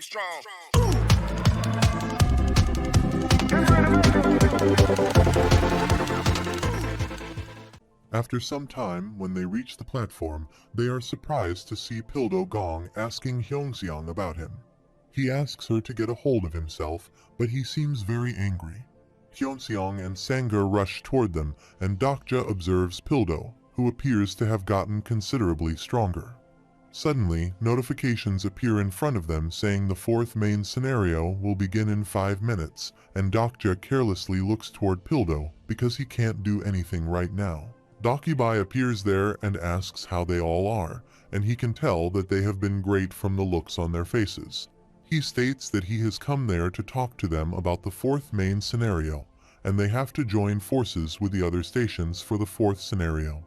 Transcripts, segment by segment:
Be strong. After some time, when they reach the platform, they are surprised to see Pildo Gong asking Hyungseong about him. He asks her to get a hold of himself, but he seems very angry. Hyunseong and Sangha rush toward them, and Dokja observes Pildo, who appears to have gotten considerably stronger. Suddenly, notifications appear in front of them saying the fourth main scenario will begin in 5 minutes, and Dokja carelessly looks toward Pildo because he can't do anything right now. Dokkaebi appears there and asks how they all are, and he can tell that they have been great from the looks on their faces. He states that he has come there to talk to them about the fourth main scenario, and they have to join forces with the other stations for the fourth scenario.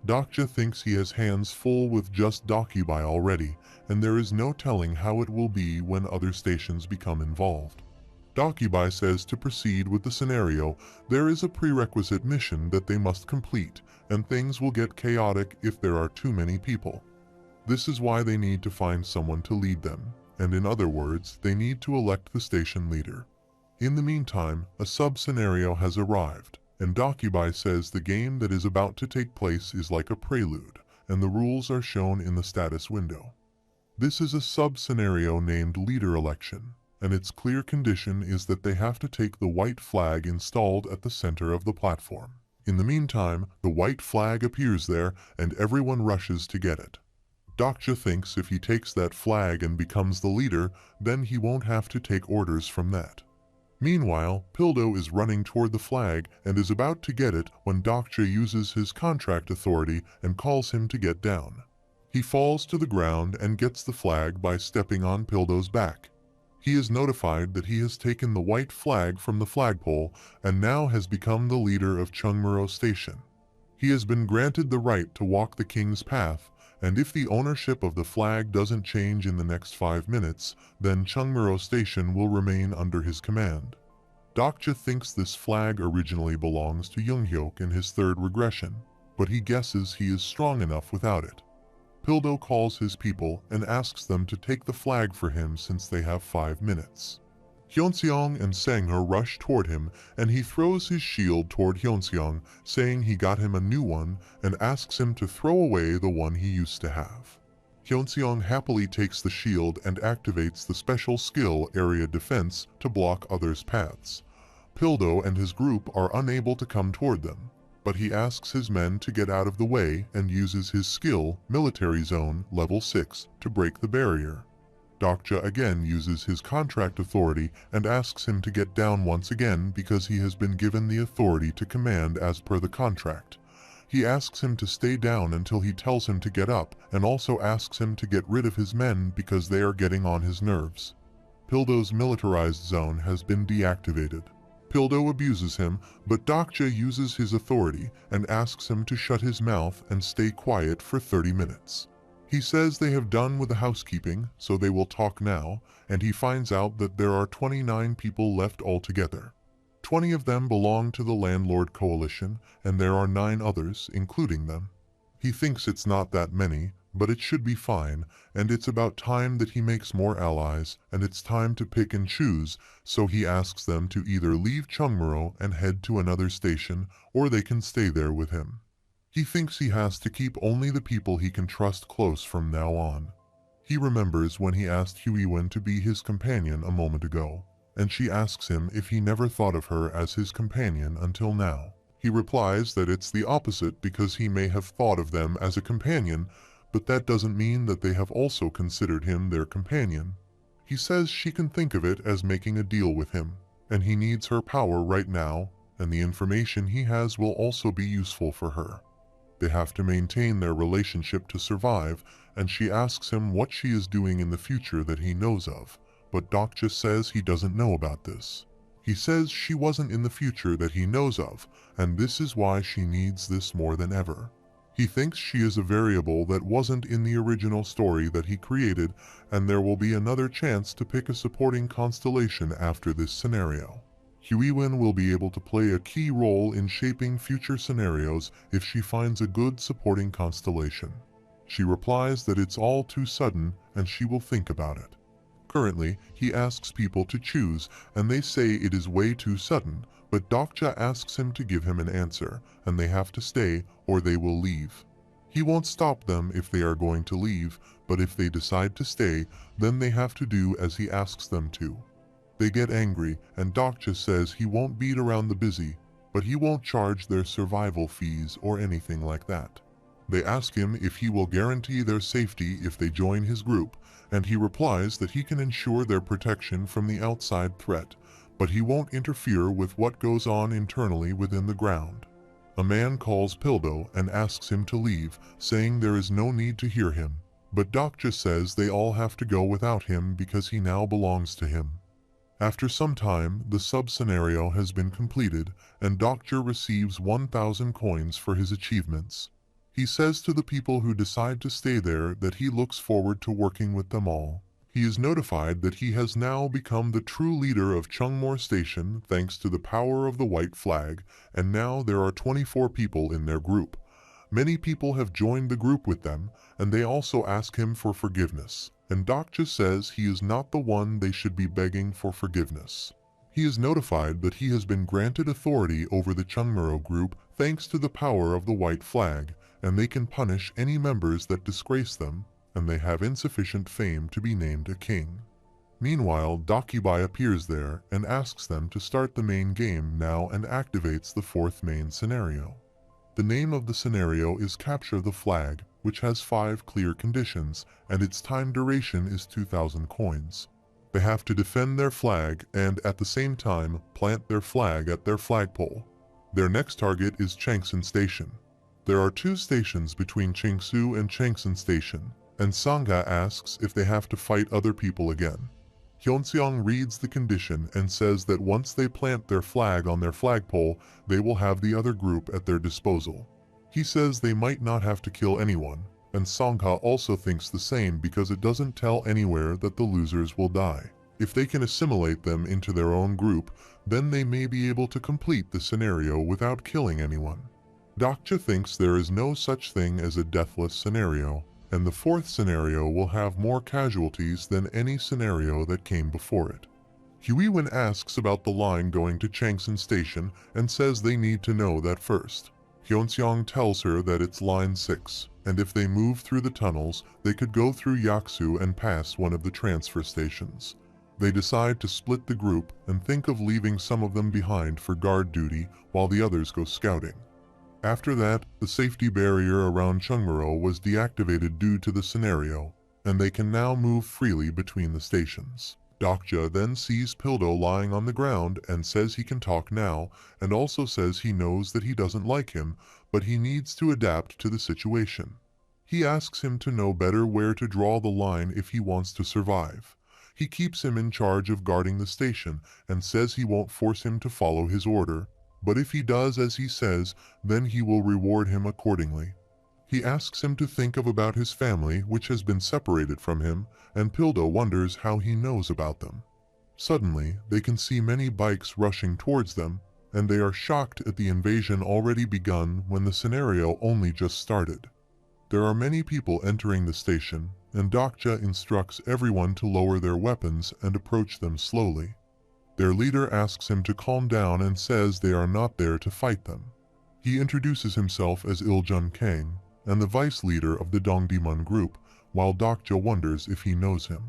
Dokja thinks he has hands full with just Dokkaebi already, and there is no telling how it will be when other stations become involved. Dokkaebi says to proceed with the scenario, there is a prerequisite mission that they must complete, and things will get chaotic if there are too many people. This is why they need to find someone to lead them, and in other words, they need to elect the station leader. In the meantime, a sub-scenario has arrived, and Dokkaebi says the game that is about to take place is like a prelude, and the rules are shown in the status window. This is a sub-scenario named Leader Election, and its clear condition is that they have to take the white flag installed at the center of the platform. In the meantime, the white flag appears there, and everyone rushes to get it. Dokja thinks if he takes that flag and becomes the leader, then he won't have to take orders from that. Meanwhile, Pildo is running toward the flag and is about to get it when Dokja uses his contract authority and calls him to get down. He falls to the ground and gets the flag by stepping on Pildo's back. He is notified that he has taken the white flag from the flagpole and now has become the leader of Chungmuro Station. He has been granted the right to walk the king's path, and if the ownership of the flag doesn't change in the next 5 minutes, then Chungmuro Station will remain under his command. Dokja thinks this flag originally belongs to Younghyuk in his third regression, but he guesses he is strong enough without it. Pildo calls his people and asks them to take the flag for him since they have 5 minutes. Hyunseong and Sangha rush toward him, and he throws his shield toward Hyunseong, saying he got him a new one, and asks him to throw away the one he used to have. Hyunseong happily takes the shield and activates the special skill Area Defense to block others' paths. Pildo and his group are unable to come toward them, but he asks his men to get out of the way and uses his skill, Military Zone, level 6, to break the barrier. Dokja again uses his contract authority and asks him to get down once again because he has been given the authority to command as per the contract. He asks him to stay down until he tells him to get up, and also asks him to get rid of his men because they are getting on his nerves. Pildo's militarized zone has been deactivated. Pildo abuses him, but Dokja uses his authority and asks him to shut his mouth and stay quiet for 30 minutes. He says they have done with the housekeeping, so they will talk now, and he finds out that there are 29 people left altogether. 20 of them belong to the Landlord Coalition, and there are 9 others, including them. He thinks it's not that many, but it should be fine, and it's about time that he makes more allies, and it's time to pick and choose, so he asks them to either leave Chungmuro and head to another station, or they can stay there with him. He thinks he has to keep only the people he can trust close from now on. He remembers when he asked Huiwen to be his companion a moment ago, and she asks him if he never thought of her as his companion until now. He replies that it's the opposite because he may have thought of them as a companion, but that doesn't mean that they have also considered him their companion. He says she can think of it as making a deal with him, and he needs her power right now, and the information he has will also be useful for her. They have to maintain their relationship to survive, and she asks him what she is doing in the future that he knows of, but Dokja says he doesn't know about this. He says she wasn't in the future that he knows of, and this is why she needs this more than ever. He thinks she is a variable that wasn't in the original story that he created, and there will be another chance to pick a supporting constellation after this scenario. Huiwen will be able to play a key role in shaping future scenarios if she finds a good supporting constellation. She replies that it's all too sudden and she will think about it. Currently, he asks people to choose, and they say it is way too sudden, but Dokja asks him to give him an answer, and they have to stay or they will leave. He won't stop them if they are going to leave, but if they decide to stay, then they have to do as he asks them to. They get angry, and Dokja says he won't beat around the busy, but he won't charge their survival fees or anything like that. They ask him if he will guarantee their safety if they join his group, and he replies that he can ensure their protection from the outside threat, but he won't interfere with what goes on internally within the ground. A man calls Pildo and asks him to leave, saying there is no need to hear him, but Dokja says they all have to go without him because he now belongs to him. After some time, the sub-scenario has been completed, and Dokja receives 1,000 coins for his achievements. He says to the people who decide to stay there that he looks forward to working with them all. He is notified that he has now become the true leader of Chungmore Station thanks to the power of the white flag, and now there are 24 people in their group. Many people have joined the group with them, and they also ask him for forgiveness, and Dokja says he is not the one they should be begging for forgiveness. He is notified that he has been granted authority over the Chungmuro group thanks to the power of the white flag, and they can punish any members that disgrace them, and they have insufficient fame to be named a king. Meanwhile, Dokkaebi appears there and asks them to start the main game now and activates the fourth main scenario. The name of the scenario is Capture the Flag, which has 5 clear conditions, and its time duration is 2,000 coins. They have to defend their flag and, at the same time, plant their flag at their flagpole. Their next target is Changsan Station. There are 2 stations between Chingsu and Changsan Station, and Sangha asks if they have to fight other people again. Hyunseong reads the condition and says that once they plant their flag on their flagpole, they will have the other group at their disposal. He says they might not have to kill anyone, and Sangha also thinks the same because it doesn't tell anywhere that the losers will die. If they can assimilate them into their own group, then they may be able to complete the scenario without killing anyone. Dokja thinks there is no such thing as a deathless scenario, and the 4th scenario will have more casualties than any scenario that came before it. Huiwen asks about the line going to Changsan Station and says they need to know that first. Hyunseong tells her that it's line 6, and if they move through the tunnels, they could go through Yaksu and pass one of the transfer stations. They decide to split the group and think of leaving some of them behind for guard duty while the others go scouting. After that, the safety barrier around Chungmuro was deactivated due to the scenario, and they can now move freely between the stations. Dokja then sees Pildo lying on the ground and says he can talk now, and also says he knows that he doesn't like him, but he needs to adapt to the situation. He asks him to know better where to draw the line if he wants to survive. He keeps him in charge of guarding the station and says he won't force him to follow his order, but if he does as he says, then he will reward him accordingly. He asks him to think about his family, which has been separated from him, and Pildo wonders how he knows about them. Suddenly, they can see many bikes rushing towards them, and they are shocked at the invasion already begun when the scenario only just started. There are many people entering the station, and Dokja instructs everyone to lower their weapons and approach them slowly. Their leader asks him to calm down and says they are not there to fight them. He introduces himself as Iljun Kang, and the vice leader of the Dongdaemun group, while Dokja wonders if he knows him.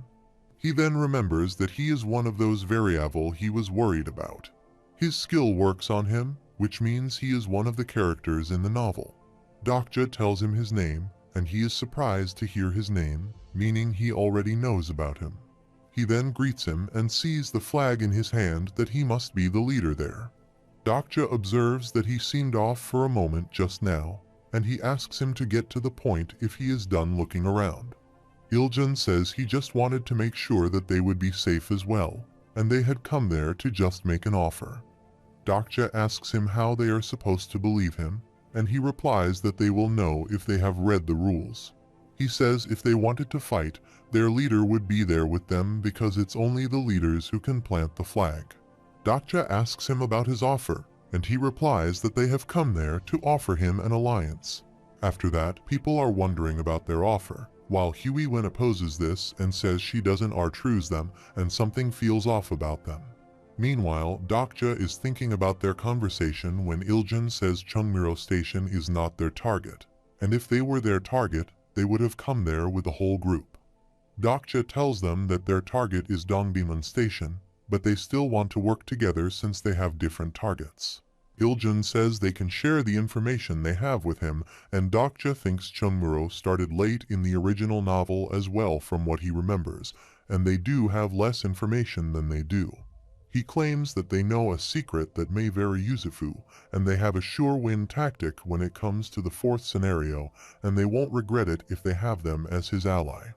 He then remembers that he is one of those variable he was worried about. His skill works on him, which means he is one of the characters in the novel. Dokja tells him his name, and he is surprised to hear his name, meaning he already knows about him. He then greets him and sees the flag in his hand that he must be the leader there. Dokja observes that he seemed off for a moment just now, and he asks him to get to the point if he is done looking around. Iljun says he just wanted to make sure that they would be safe as well, and they had come there to just make an offer. Dokja asks him how they are supposed to believe him, and he replies that they will know if they have read the rules. He says if they wanted to fight, their leader would be there with them because it's only the leaders who can plant the flag. Dokja asks him about his offer, and he replies that they have come there to offer him an alliance. After that, people are wondering about their offer, while Huey opposes this and says she doesn't choose them and something feels off about them. Meanwhile, Dokja is thinking about their conversation when Iljun says Chungmuro Station is not their target, and if they were their target, they would have come there with the whole group. Dokja tells them that their target is Dongdaemun Station, but they still want to work together since they have different targets. Iljun says they can share the information they have with him, and Dokja thinks Chungmuro started late in the original novel as well from what he remembers, and they do have less information than they do. He claims that they know a secret that may vary Yuzufu, and they have a sure win tactic when it comes to the fourth scenario, and they won't regret it if they have them as his ally.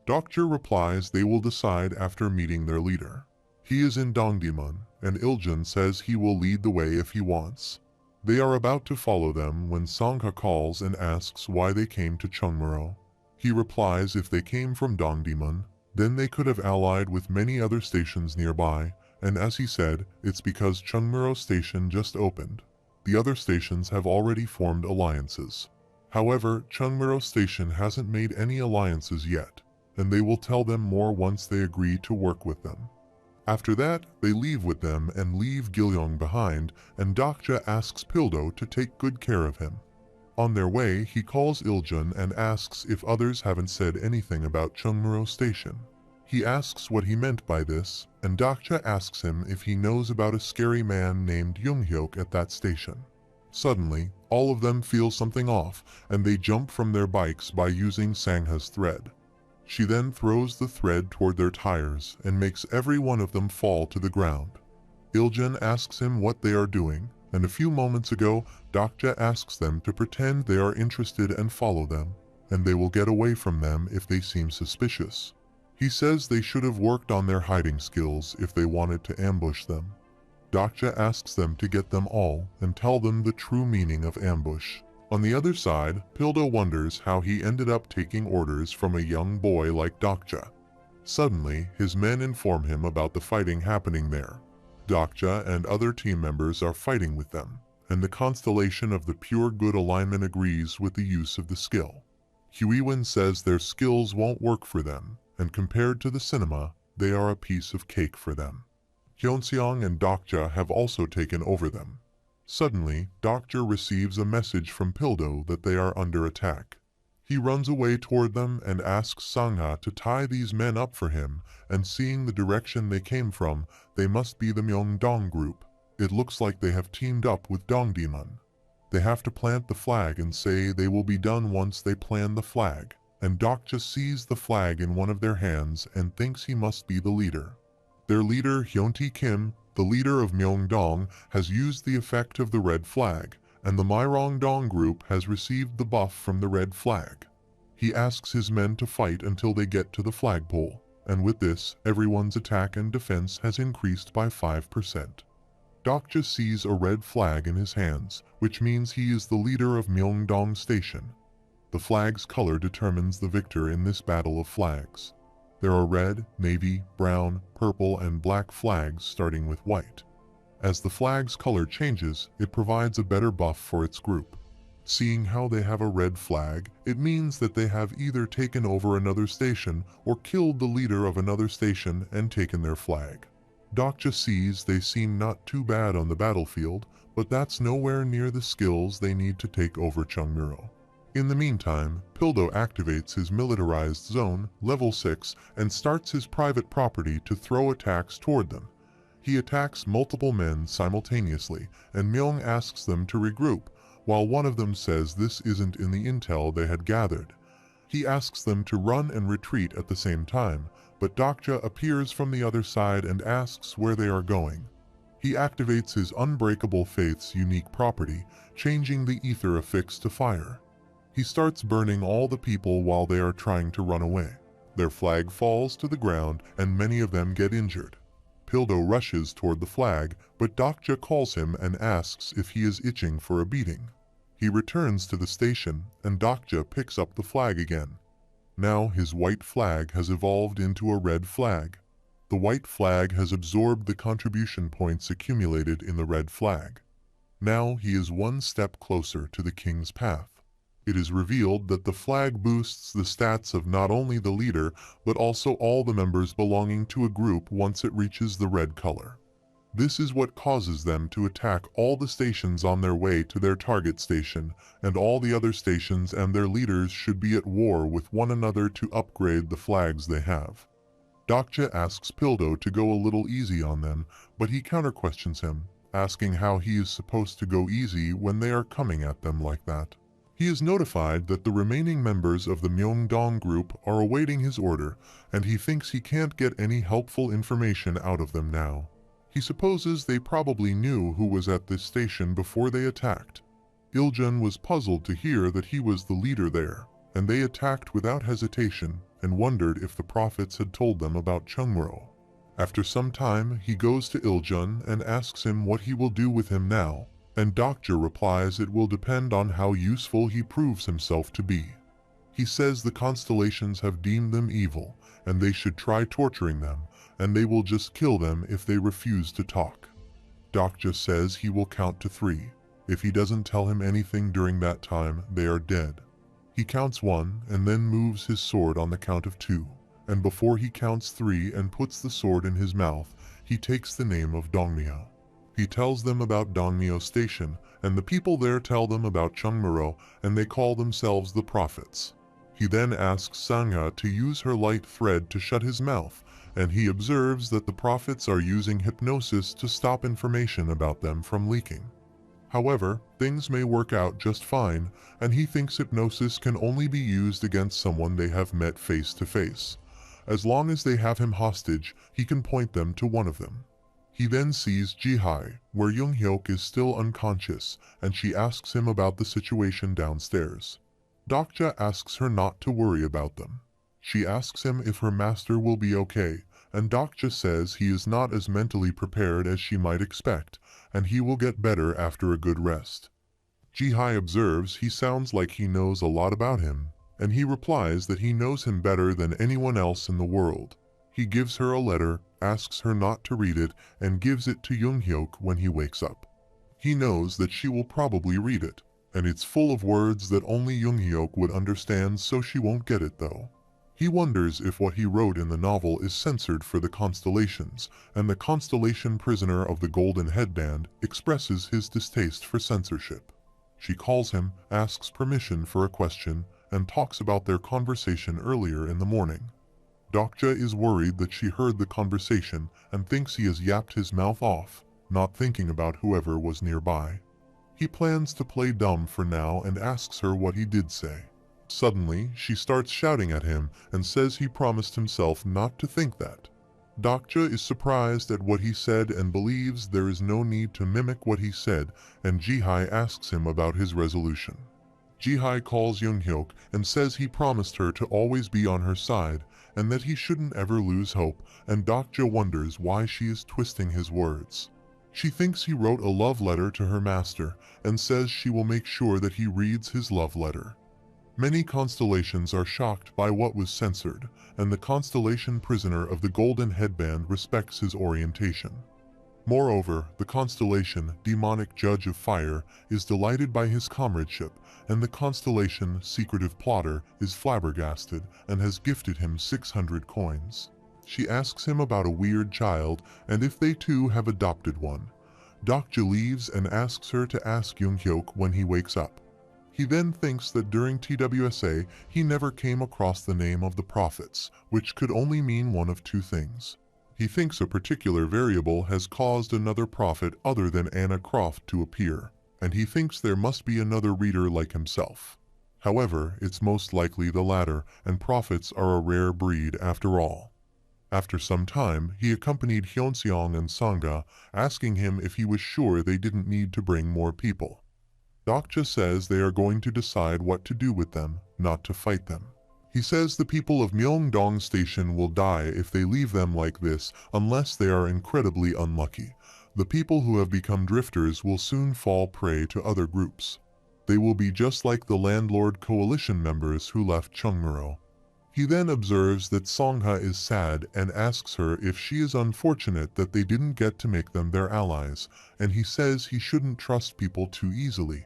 Dokja replies they will decide after meeting their leader. He is in Dongdaemun, and Iljun says he will lead the way if he wants. They are about to follow them when Sangha calls and asks why they came to Chungmuro. He replies if they came from Dongdaemun, then they could have allied with many other stations nearby, and as he said, it's because Chungmuro Station just opened. The other stations have already formed alliances. However, Chungmuro Station hasn't made any alliances yet, and they will tell them more once they agree to work with them. After that, they leave with them and leave Gilyong behind, and Dokja asks Pildo to take good care of him. On their way, he calls Iljun and asks if others haven't said anything about Chungmuro Station. He asks what he meant by this, and Dokja asks him if he knows about a scary man named Junghyuk at that station. Suddenly, all of them feel something off, and they jump from their bikes by using Sangha's thread. She then throws the thread toward their tires and makes every one of them fall to the ground. Iljun asks him what they are doing, and a few moments ago, Dokja asks them to pretend they are interested and follow them, and they will get away from them if they seem suspicious. He says they should have worked on their hiding skills if they wanted to ambush them. Dokja asks them to get them all and tell them the true meaning of ambush. On the other side, Pildo wonders how he ended up taking orders from a young boy like Dokja. Suddenly, his men inform him about the fighting happening there. Dokja and other team members are fighting with them, and the constellation of the pure good alignment agrees with the use of the skill. Huiwen says their skills won't work for them, and compared to the cinema, they are a piece of cake for them. Hyunseong and Dokja have also taken over them. Suddenly, Dokja receives a message from Pildo that they are under attack. He runs away toward them and asks Sangha to tie these men up for him, and seeing the direction they came from, they must be the Myeongdong group. It looks like they have teamed up with Dongdaemun. They have to plant the flag and say they will be done once they plan the flag, and Dokja sees the flag in one of their hands and thinks he must be the leader. Their leader, Hyuntae Kim, the leader of Myeongdong, has used the effect of the red flag, and the Myeongdong group has received the buff from the red flag. He asks his men to fight until they get to the flagpole, and with this, everyone's attack and defense has increased by 5%. Dokja sees a red flag in his hands, which means he is the leader of Myeongdong Station. The flag's color determines the victor in this battle of flags. There are red, navy, brown, purple, and black flags starting with white. As the flag's color changes, it provides a better buff for its group. Seeing how they have a red flag, it means that they have either taken over another station or killed the leader of another station and taken their flag. Dokja sees they seem not too bad on the battlefield, but that's nowhere near the skills they need to take over Chungmuro. In the meantime, Pildo activates his militarized zone, level 6, and starts his private property to throw attacks toward them. He attacks multiple men simultaneously, and Myung asks them to regroup, while one of them says this isn't in the intel they had gathered. He asks them to run and retreat at the same time, but Dokja appears from the other side and asks where they are going. He activates his Unbreakable Faith's unique property, changing the ether affix to fire. He starts burning all the people while they are trying to run away. Their flag falls to the ground and many of them get injured. Pildo rushes toward the flag, but Dokja calls him and asks if he is itching for a beating. He returns to the station and Dokja picks up the flag again. Now his white flag has evolved into a red flag. The white flag has absorbed the contribution points accumulated in the red flag. Now he is one step closer to the king's path. It is revealed that the flag boosts the stats of not only the leader, but also all the members belonging to a group once it reaches the red color. This is what causes them to attack all the stations on their way to their target station, and all the other stations and their leaders should be at war with one another to upgrade the flags they have. Dokja asks Pildo to go a little easy on them, but he counter-questions him, asking how he is supposed to go easy when they are coming at them like that. He is notified that the remaining members of the Myeongdong group are awaiting his order, and he thinks he can't get any helpful information out of them now. He supposes they probably knew who was at this station before they attacked. Iljun was puzzled to hear that he was the leader there, and they attacked without hesitation and wondered if the prophets had told them about Chungro. After some time, he goes to Iljun and asks him what he will do with him now, and Dokja replies it will depend on how useful he proves himself to be. He says the constellations have deemed them evil, and they should try torturing them, and they will just kill them if they refuse to talk. Dokja says he will count to 3. If he doesn't tell him anything during that time, they are dead. He counts 1 and then moves his sword on the count of 2, and before he counts 3 and puts the sword in his mouth, he takes the name of Dongmyo. He tells them about Dongmyo Station, and the people there tell them about Chungmuro, and they call themselves the prophets. He then asks Sangha to use her light thread to shut his mouth, and he observes that the prophets are using hypnosis to stop information about them from leaking. However, things may work out just fine, and he thinks hypnosis can only be used against someone they have met face to face. As long as they have him hostage, he can point them to one of them. He then sees Jihai, where Younghyuk is still unconscious, and she asks him about the situation downstairs. Dokja asks her not to worry about them. She asks him if her master will be okay, and Dokja says he is not as mentally prepared as she might expect, and he will get better after a good rest. Jihai observes he sounds like he knows a lot about him, and he replies that he knows him better than anyone else in the world. He gives her a letter, asks her not to read it, and gives it to Younghyuk when he wakes up. He knows that she will probably read it, and it's full of words that only Younghyuk would understand, so she won't get it though. He wonders if what he wrote in the novel is censored for the constellations, and the constellation prisoner of the golden headband expresses his distaste for censorship. She calls him, asks permission for a question, and talks about their conversation earlier in the morning. Dokja is worried that she heard the conversation and thinks he has yapped his mouth off, not thinking about whoever was nearby. He plans to play dumb for now and asks her what he did say. Suddenly, she starts shouting at him and says he promised himself not to think that. Dokja is surprised at what he said and believes there is no need to mimic what he said, and Jihai asks him about his resolution. Jihai calls Younghyuk and says he promised her to always be on her side, and that he shouldn't ever lose hope, and Dokja wonders why she is twisting his words. She thinks he wrote a love letter to her master, and says she will make sure that he reads his love letter. Many constellations are shocked by what was censored, and the constellation prisoner of the golden headband respects his orientation. Moreover, the constellation demonic judge of fire is delighted by his comradeship, and the constellation secretive plotter is flabbergasted and has gifted him 600 coins. She asks him about a weird child and if they too have adopted one. Dokja leaves and asks her to ask Younghyuk when he wakes up. He then thinks that during TWSA he never came across the name of the prophets, which could only mean one of two things. He thinks a particular variable has caused another prophet other than Anna Croft to appear, and he thinks there must be another reader like himself. However, it's most likely the latter, and prophets are a rare breed after all. After some time, he accompanied Hyunseong and Sangha, asking him if he was sure they didn't need to bring more people. Dokja says they are going to decide what to do with them, not to fight them. He says the people of Myeongdong Station will die if they leave them like this unless they are incredibly unlucky. The people who have become drifters will soon fall prey to other groups. They will be just like the Landlord Coalition members who left Chungmuro. He then observes that Sangha is sad and asks her if she is unfortunate that they didn't get to make them their allies, and he says he shouldn't trust people too easily.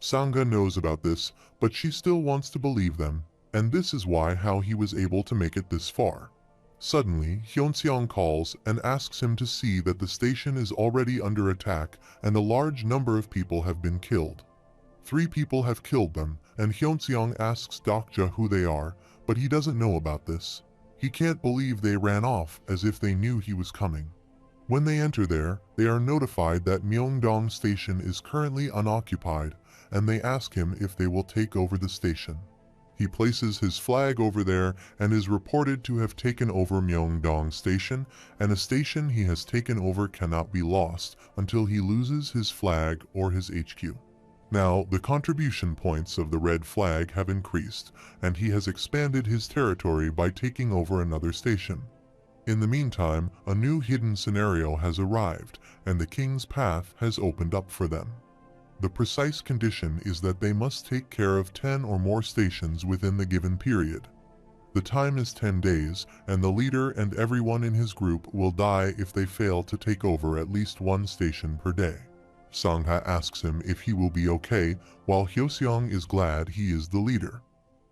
Sangha knows about this, but she still wants to believe them, and this is how he was able to make it this far. Suddenly, Hyunseong calls and asks him to see that the station is already under attack and a large number of people have been killed. 3 people have killed them, and Hyunseong asks Dokja who they are, but he doesn't know about this. He can't believe they ran off as if they knew he was coming. When they enter there, they are notified that Myeongdong Station is currently unoccupied, and they ask him if they will take over the station. He places his flag over there and is reported to have taken over Myeongdong Station, and a station he has taken over cannot be lost until he loses his flag or his HQ. Now, the contribution points of the red flag have increased, and he has expanded his territory by taking over another station. In the meantime, a new hidden scenario has arrived, and the king's path has opened up for them. The precise condition is that they must take care of 10 or more stations within the given period. The time is 10 days, and the leader and everyone in his group will die if they fail to take over at least 1 station per day. Sangha asks him if he will be okay, while Hyoseong is glad he is the leader.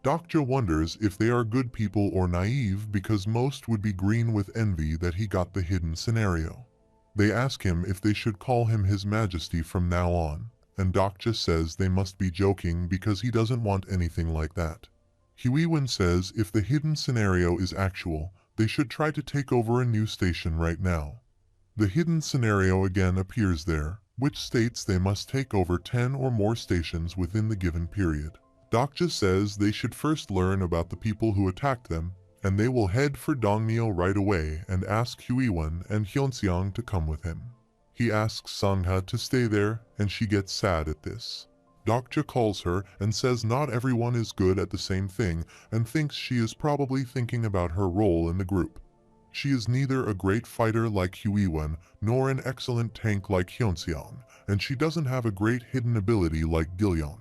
Dokja wonders if they are good people or naive because most would be green with envy that he got the hidden scenario. They ask him if they should call him His Majesty from now on, and Dokja says they must be joking because he doesn't want anything like that. Huiwen says if the hidden scenario is actual, they should try to take over a new station right now. The hidden scenario again appears there, which states they must take over 10 or more stations within the given period. Dokja says they should first learn about the people who attacked them, and they will head for Dongmyo right away and ask Huiwen and Hyunseong to come with him. He asks Sangha to stay there, and she gets sad at this. Dokja calls her and says not everyone is good at the same thing and thinks she is probably thinking about her role in the group. She is neither a great fighter like Huiwen nor an excellent tank like Hyunseong, and she doesn't have a great hidden ability like Gilyong.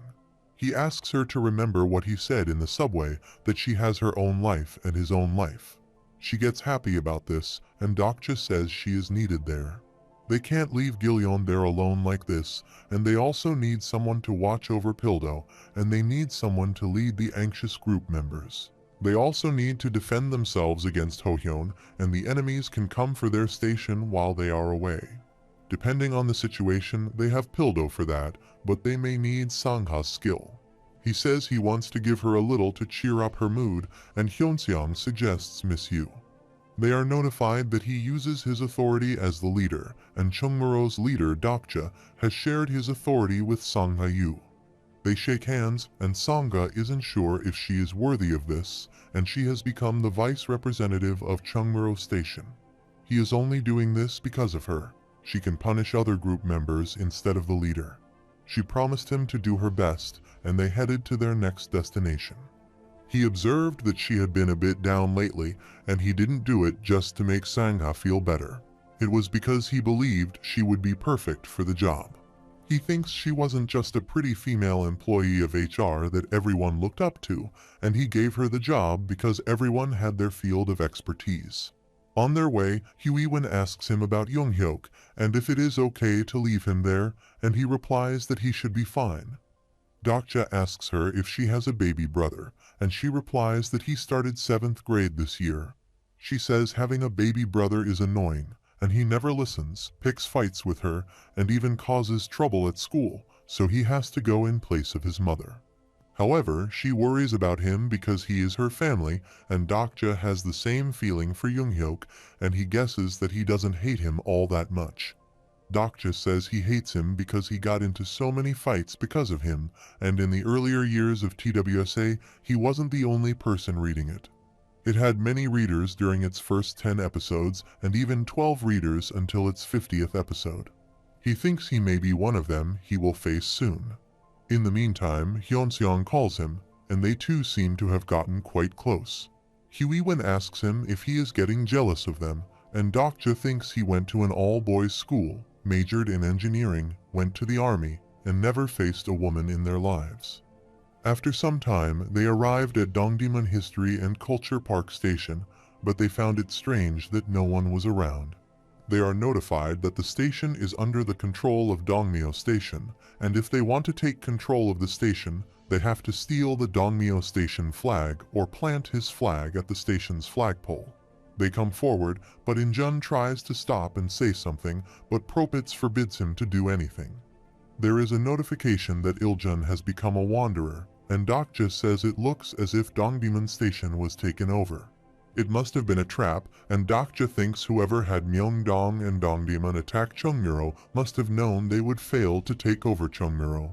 He asks her to remember what he said in the subway, that she has her own life and his own life. She gets happy about this, and Dokja says she is needed there. They can't leave Gilyong there alone like this, and they also need someone to watch over Pildo, and they need someone to lead the anxious group members. They also need to defend themselves against Hohyun, and the enemies can come for their station while they are away. Depending on the situation, they have Pildo for that, but they may need Sangha's skill. He says he wants to give her a little to cheer up her mood, and Hyunseong suggests Miss Yu. They are notified that he uses his authority as the leader, and Chungmuro's leader Dokja has shared his authority with Sangha Yu. They shake hands, and Sangha isn't sure if she is worthy of this, and she has become the vice representative of Chungmuro Station. He is only doing this because of her. She can punish other group members instead of the leader. She promised him to do her best, and they headed to their next destination. He observed that she had been a bit down lately, and he didn't do it just to make Sangha feel better. It was because he believed she would be perfect for the job. He thinks she wasn't just a pretty female employee of HR that everyone looked up to, and he gave her the job because everyone had their field of expertise. On their way, Huiwen asks him about Younghyuk and if it is okay to leave him there, and he replies that he should be fine. Dokja asks her if she has a baby brother, and she replies that he started 7th grade this year. She says having a baby brother is annoying, and he never listens, picks fights with her, and even causes trouble at school, so he has to go in place of his mother. However, she worries about him because he is her family, and Dokja has the same feeling for Younghyuk, and he guesses that he doesn't hate him all that much. Dokja says he hates him because he got into so many fights because of him, and in the earlier years of TWSA, he wasn't the only person reading it. It had many readers during its first 10 episodes, and even 12 readers until its 50th episode. He thinks he may be one of them he will face soon. In the meantime, Hyunseong calls him, and they too seem to have gotten quite close. Huiwen asks him if he is getting jealous of them, and Dokja thinks he went to an all-boys school, majored in engineering, went to the army, and never faced a woman in their lives. After some time, they arrived at Dongdaemun History and Culture Park Station, but they found it strange that no one was around. They are notified that the station is under the control of Dongmyo Station, and if they want to take control of the station, they have to steal the Dongmyo Station flag or plant his flag at the station's flagpole. They come forward, but Injun tries to stop and say something, but Propitz forbids him to do anything. There is a notification that Iljun has become a wanderer, and Dokja says it looks as if Dongdaemun Station was taken over. It must have been a trap, and Dokja thinks whoever had Myeongdong and Dongdaemun attack Cheongmuro must have known they would fail to take over Cheongmuro.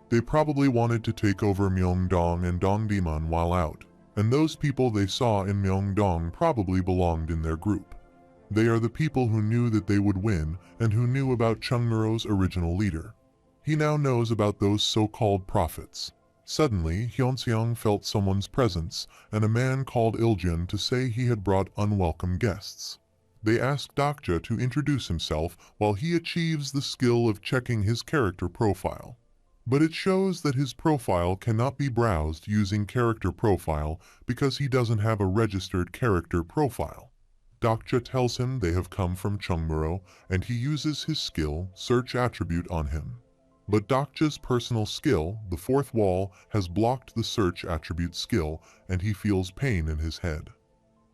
They probably wanted to take over Myeongdong and Dongdaemun while out, and those people they saw in Myeongdong probably belonged in their group. They are the people who knew that they would win and who knew about Cheongmuro's original leader. He now knows about those so-called prophets. Suddenly, Hyunseong felt someone's presence, and a man called Iljun to say he had brought unwelcome guests. They ask Dokja to introduce himself while he achieves the skill of checking his character profile. But it shows that his profile cannot be browsed using character profile because he doesn't have a registered character profile. Dokja tells him they have come from Cheongmuro, and he uses his skill, search attribute on him. But Dokja's personal skill, the fourth wall, has blocked the search attribute skill, and he feels pain in his head.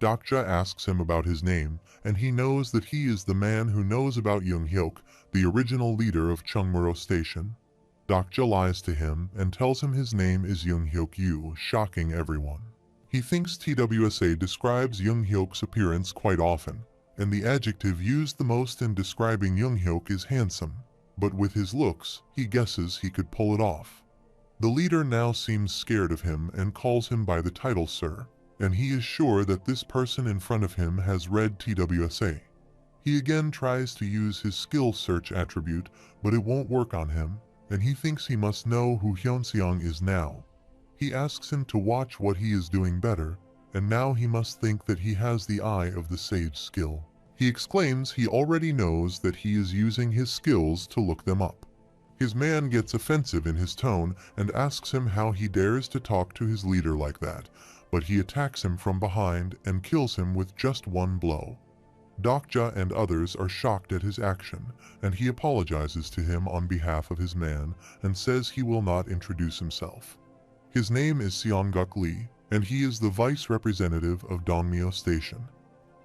Dokja asks him about his name, and he knows that he is the man who knows about Young-hyuk, the original leader of Cheongmuro Station. Dokja lies to him and tells him his name is Young-hyuk Yu, shocking everyone. He thinks TWSA describes Young-hyuk's appearance quite often, and the adjective used the most in describing Young-hyuk is handsome. But with his looks, he guesses he could pull it off. The leader now seems scared of him and calls him by the title Sir, and he is sure that this person in front of him has read TWSA. He again tries to use his skill search attribute, but it won't work on him, and he thinks he must know who Hyunseong is now. He asks him to watch what he is doing better, and now he must think that he has the eye of the sage skill. He exclaims he already knows that he is using his skills to look them up. His man gets offensive in his tone and asks him how he dares to talk to his leader like that, but he attacks him from behind and kills him with just one blow. Dokja and others are shocked at his action, and he apologizes to him on behalf of his man and says he will not introduce himself. His name is Seongguk Lee, and he is the vice representative of Dongmyo Station.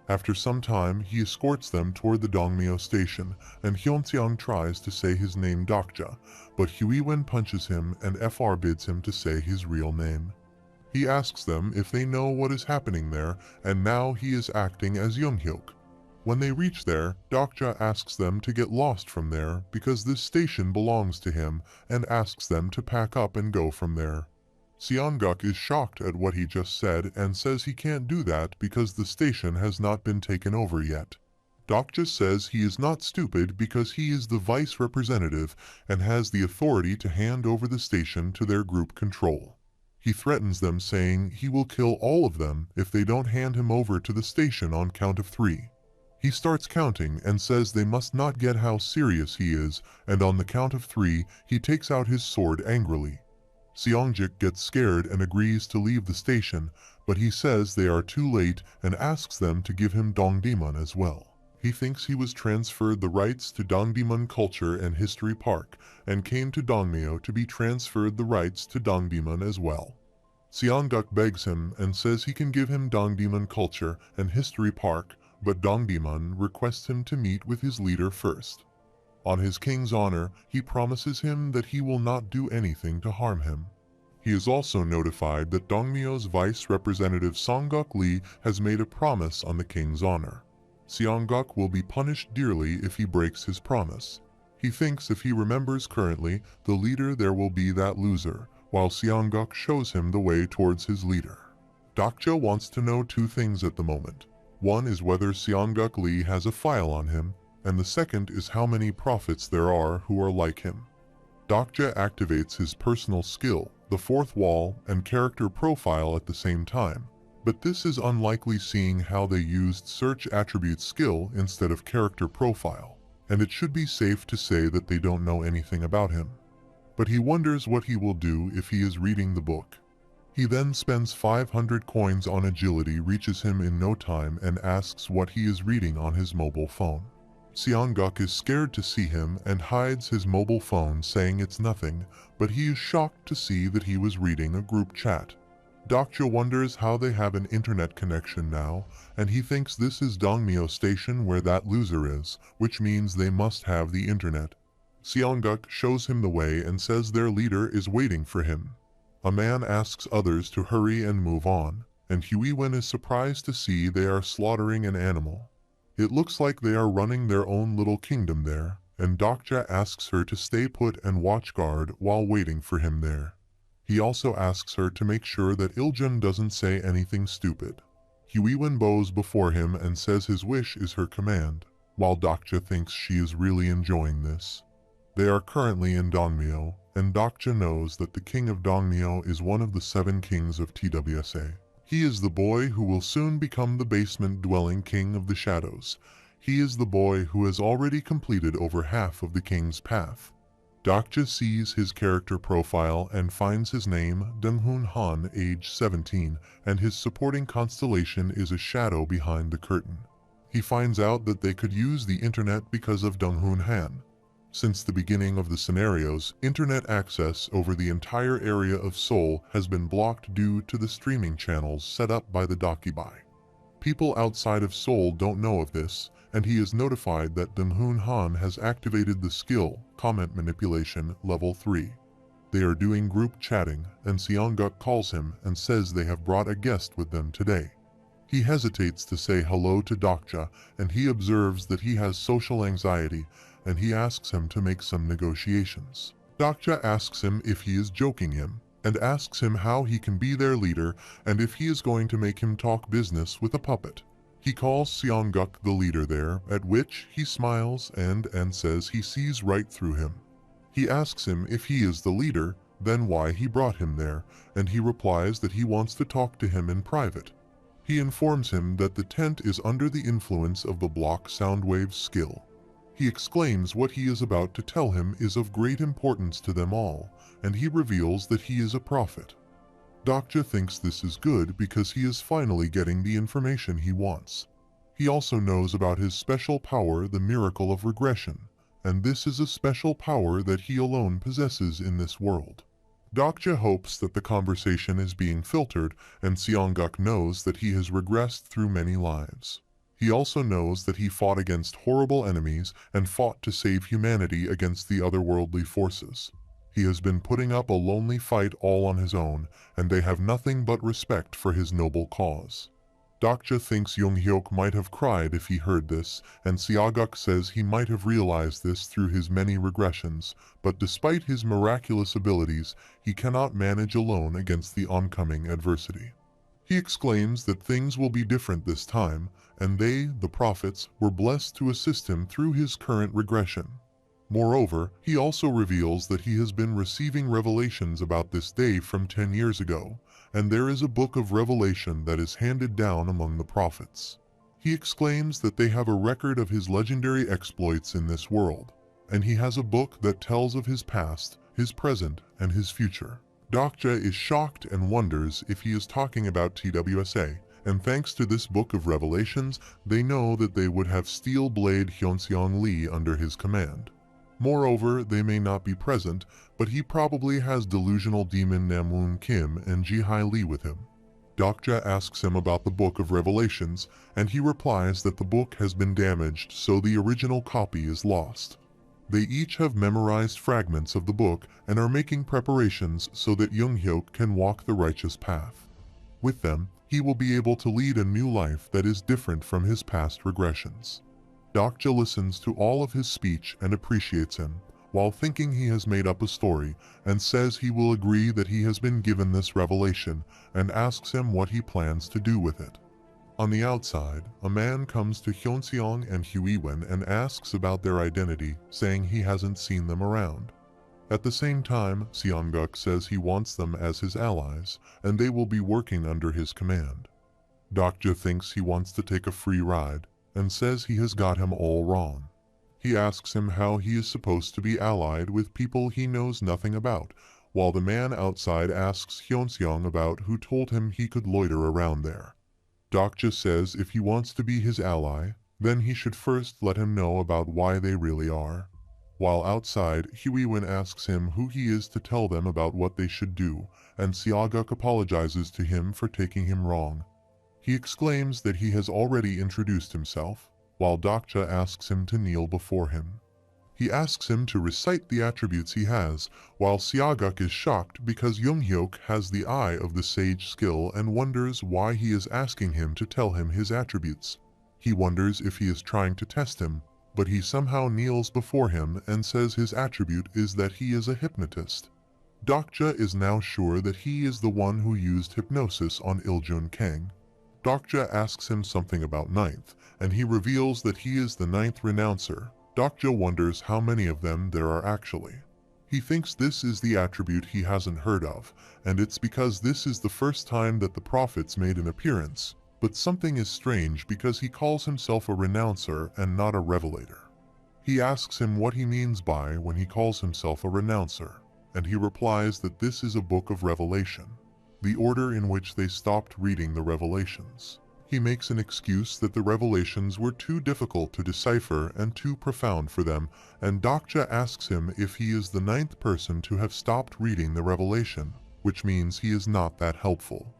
After some time, he escorts them toward the Dongmyo Station, and Hyunseong tries to say his name Dokja, but Huiwen punches him and FR bids him to say his real name. He asks them if they know what is happening there, and now he is acting as Young-hyuk. When they reach there, Dokja asks them to get lost from there because this station belongs to him and asks them to pack up and go from there. Seongguk is shocked at what he just said and says he can't do that because the station has not been taken over yet. Dokja says he is not stupid because he is the vice representative and has the authority to hand over the station to their group control. He threatens them saying he will kill all of them if they don't hand him over to the station on count of 3. He starts counting and says they must not get how serious he is, and on the count of 3 he takes out his sword angrily. Seongjik gets scared and agrees to leave the station, but he says they are too late and asks them to give him Dongdaemun as well. He thinks he was transferred the rights to Dongdaemun Culture and History Park and came to Dongmyo to be transferred the rights to Dongdaemun as well. Seongguk begs him and says he can give him Dongdaemun Culture and History Park, but Dongdaemun requests him to meet with his leader first. On his king's honor, he promises him that he will not do anything to harm him. He is also notified that Dongmyo's vice representative Seongguk Lee has made a promise on the king's honor. Seongguk will be punished dearly if he breaks his promise. He thinks if he remembers currently, the leader there will be that loser, while Seongguk shows him the way towards his leader. Dokja wants to know 2 things at the moment. One is whether Seongguk Lee has a file on him, and the second is how many prophets there are who are like him. Dokja activates his personal skill, the fourth wall, and character profile at the same time, but this is unlikely seeing how they used search attribute skill instead of character profile, and it should be safe to say that they don't know anything about him. But he wonders what he will do if he is reading the book. He then spends 500 coins on agility, reaches him in no time, and asks what he is reading on his mobile phone. Seong-guk is scared to see him and hides his mobile phone, saying it's nothing, but he is shocked to see that he was reading a group chat. Dokja wonders how they have an internet connection now, and he thinks this is Dongmyo Station where that loser is, which means they must have the internet. Seong-guk shows him the way and says their leader is waiting for him. A man asks others to hurry and move on, and Huiwen is surprised to see they are slaughtering an animal. It looks like they are running their own little kingdom there, and Dokja asks her to stay put and watch guard while waiting for him there. He also asks her to make sure that Iljun doesn't say anything stupid. Huiwen bows before him and says his wish is her command, while Dokja thinks she is really enjoying this. They are currently in Dongmyo, and Dokja knows that the king of Dongmyo is one of the 7 kings of TWSA. He is the boy who will soon become the basement-dwelling king of the shadows. He is the boy who has already completed over half of the king's path. Dokja sees his character profile and finds his name Donghoon Han, age 17, and his supporting constellation is a shadow behind the curtain. He finds out that they could use the internet because of Donghoon Han. Since the beginning of the scenarios, internet access over the entire area of Seoul has been blocked due to the streaming channels set up by the dokkaebi. People outside of Seoul don't know of this, and he is notified that Donghoon Han has activated the skill, comment manipulation, level 3. They are doing group chatting, and Seong-guk calls him and says they have brought a guest with them today. He hesitates to say hello to Dokja, and he observes that he has social anxiety, and he asks him to make some negotiations. Dokja asks him if he is joking him, and asks him how he can be their leader and if he is going to make him talk business with a puppet. He calls Seong-guk the leader there, at which he smiles and says he sees right through him. He asks him if he is the leader, then why he brought him there, and he replies that he wants to talk to him in private. He informs him that the tent is under the influence of the block soundwave skill. He exclaims what he is about to tell him is of great importance to them all, and he reveals that he is a prophet. Dokja thinks this is good because he is finally getting the information he wants. He also knows about his special power, the miracle of regression, and this is a special power that he alone possesses in this world. Dokja hopes that the conversation is being filtered, and Seong-guk knows that he has regressed through many lives. He also knows that he fought against horrible enemies and fought to save humanity against the otherworldly forces. He has been putting up a lonely fight all on his own, and they have nothing but respect for his noble cause. Dokja thinks Young-hyuk might have cried if he heard this, and Seong-guk says he might have realized this through his many regressions, but despite his miraculous abilities, he cannot manage alone against the oncoming adversity. He exclaims that things will be different this time, and they, the prophets, were blessed to assist him through his current regression. Moreover, he also reveals that he has been receiving revelations about this day from 10 years ago, and there is a book of revelation that is handed down among the prophets. He exclaims that they have a record of his legendary exploits in this world, and he has a book that tells of his past, his present, and his future. Dokja is shocked and wonders if he is talking about TWSA, and thanks to this book of revelations, they know that they would have Steel Blade Hyunseong Lee under his command. Moreover, they may not be present, but he probably has delusional demon Namwoon Kim and Ji-hai Lee with him. Dokja asks him about the Book of Revelations, and he replies that the book has been damaged, so the original copy is lost. They each have memorized fragments of the book and are making preparations so that Young-hyuk can walk the righteous path. With them, he will be able to lead a new life that is different from his past regressions. Dokja listens to all of his speech and appreciates him, while thinking he has made up a story, and says he will agree that he has been given this revelation, and asks him what he plans to do with it. On the outside, a man comes to Hyunseong and Huiwen and asks about their identity, saying he hasn't seen them around. At the same time, Seong-guk says he wants them as his allies, and they will be working under his command. Dokja thinks he wants to take a free ride, and says he has got him all wrong. He asks him how he is supposed to be allied with people he knows nothing about, while the man outside asks Hyunseong about who told him he could loiter around there. Dokja says if he wants to be his ally, Then he should first let him know about why they really are. While outside, Huiwen asks him who he is to tell them about what they should do, and Seoguk apologizes to him for taking him wrong. He exclaims that he has already introduced himself, while Dokja asks him to kneel before him. He asks him to recite the attributes he has, while Seoguk is shocked because Younghyuk has the Eye of the Sage skill and wonders why he is asking him to tell him his attributes. He wonders if he is trying to test him, but he somehow kneels before him and says his attribute is that he is a hypnotist. Dokja is now sure that he is the one who used hypnosis on Iljun Kang. Dokja asks him something about ninth, and he reveals that he is the ninth renouncer. Dokja wonders how many of them there are actually. He thinks this is the attribute he hasn't heard of, and it's because this is the first time that the prophets made an appearance. But something is strange because he calls himself a renouncer and not a revelator. He asks him what he means by when he calls himself a renouncer, and he replies that this is a book of revelation, the order in which they stopped reading the revelations. He makes an excuse that the revelations were too difficult to decipher and too profound for them, and Dokja asks him if he is the ninth person to have stopped reading the revelation, which means he is not that helpful.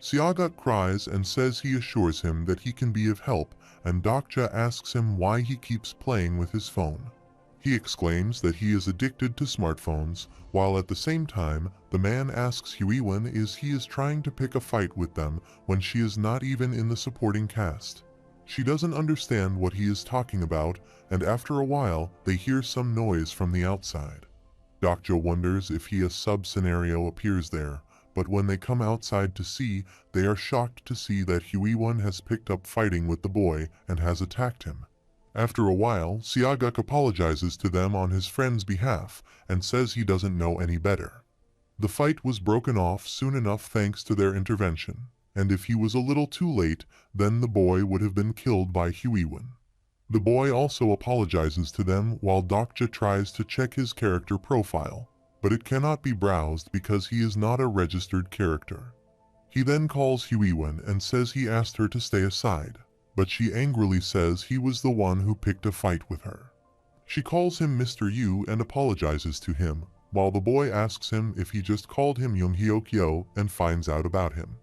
Seoguk cries and says he assures him that he can be of help, and Dokja asks him why he keeps playing with his phone. He exclaims that he is addicted to smartphones, while at the same time, the man asks Huiwen if he is trying to pick a fight with them when she is not even in the supporting cast. She doesn't understand what he is talking about, and after a while, they hear some noise from the outside. Dokja wonders if a sub-scenario appears there, but when they come outside to see, they are shocked to see that Huiwen has picked up fighting with the boy and has attacked him. After a while, Seoguk apologizes to them on his friend's behalf and says he doesn't know any better. The fight was broken off soon enough thanks to their intervention, and if he was a little too late, then the boy would have been killed by Huiwen. The boy also apologizes to them while Dokja tries to check his character profile, but it cannot be browsed because he is not a registered character. He then calls Huiwen and says he asked her to stay aside, but she angrily says he was the one who picked a fight with her. She calls him Mr. Yu and apologizes to him, while the boy asks him if he just called him Younghyuk and finds out about him.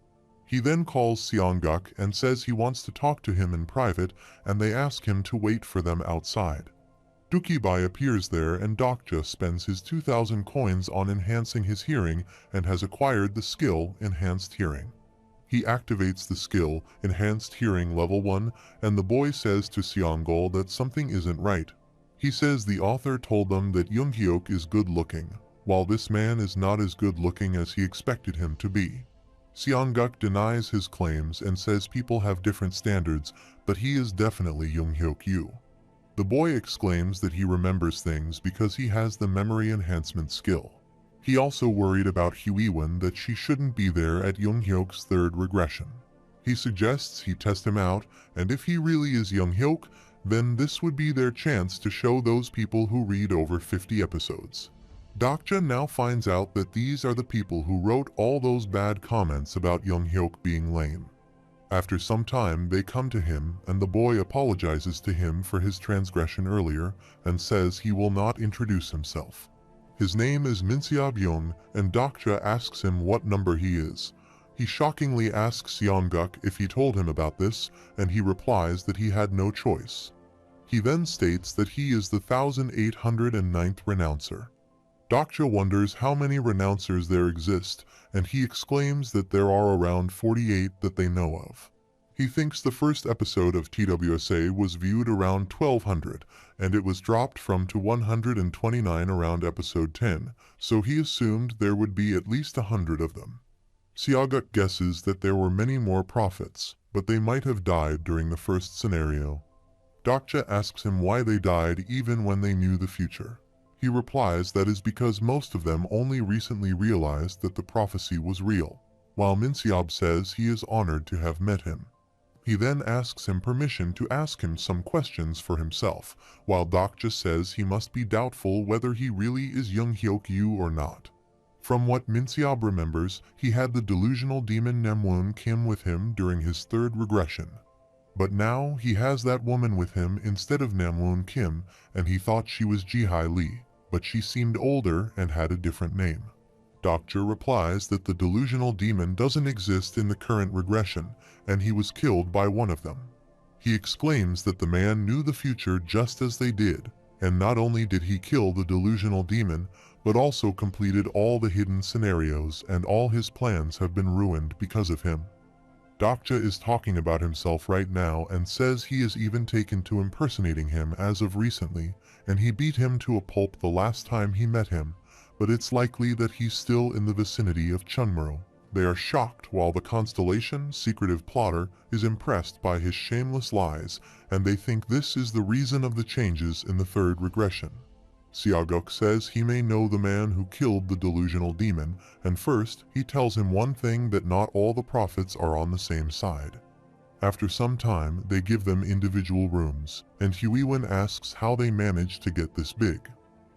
He then calls Seongguk and says he wants to talk to him in private, and they ask him to wait for them outside. Dokkaebi appears there and Dokja spends his 2,000 coins on enhancing his hearing and has acquired the skill Enhanced Hearing. He activates the skill Enhanced Hearing Level 1, and the boy says to Seonggol that something isn't right. He says the author told them that Younghyuk is good-looking, while this man is not as good-looking as he expected him to be. Seongguk denies his claims and says people have different standards, but he is definitely Younghyuk. The boy exclaims that he remembers things because he has the memory enhancement skill. He also worried about Huiwen that she shouldn't be there at Younghyuk's third regression. He suggests he test him out, and if he really is Younghyuk, then this would be their chance to show those people who read over 50 episodes. Dokja now finds out that these are the people who wrote all those bad comments about Younghyuk being lame. After some time, they come to him, and the boy apologizes to him for his transgression earlier and says he will not introduce himself. His name is Minseobyung, and Dokja asks him what number he is. He shockingly asks Seongguk if he told him about this, and he replies that he had no choice. He then states that he is the 1809th renouncer. Dokja wonders how many renouncers there exist, and he exclaims that there are around 48 that they know of. He thinks the first episode of TWSA was viewed around 1200, and it was dropped from to 129 around episode 10, so he assumed there would be at least 100 of them. Seoguk guesses that there were many more prophets, but they might have died during the first scenario. Dokja asks him why they died even when they knew the future. He replies that is because most of them only recently realized that the prophecy was real, while Minseob says he is honored to have met him. He then asks him permission to ask him some questions for himself, while Dokja says he must be doubtful whether he really is Younghyuk or not. From what Minseob remembers, he had the delusional demon Namwoon Kim with him during his third regression. But now he has that woman with him instead of Namwoon Kim, and he thought she was Ji-hai Lee, but she seemed older and had a different name. Dokja replies that the delusional demon doesn't exist in the current regression, and he was killed by one of them. He exclaims that the man knew the future just as they did, and not only did he kill the delusional demon, but also completed all the hidden scenarios, and all his plans have been ruined because of him. Dokja is talking about himself right now and says he is even taken to impersonating him as of recently, and he beat him to a pulp the last time he met him, but it's likely that he's still in the vicinity of Chunmuro. They are shocked while the Constellation, secretive plotter, is impressed by his shameless lies, and they think this is the reason of the changes in the third regression. Seoguk says he may know the man who killed the delusional demon, and first he tells him one thing, that not all the prophets are on the same side. After some time, they give them individual rooms, and Huiwen asks how they managed to get this big.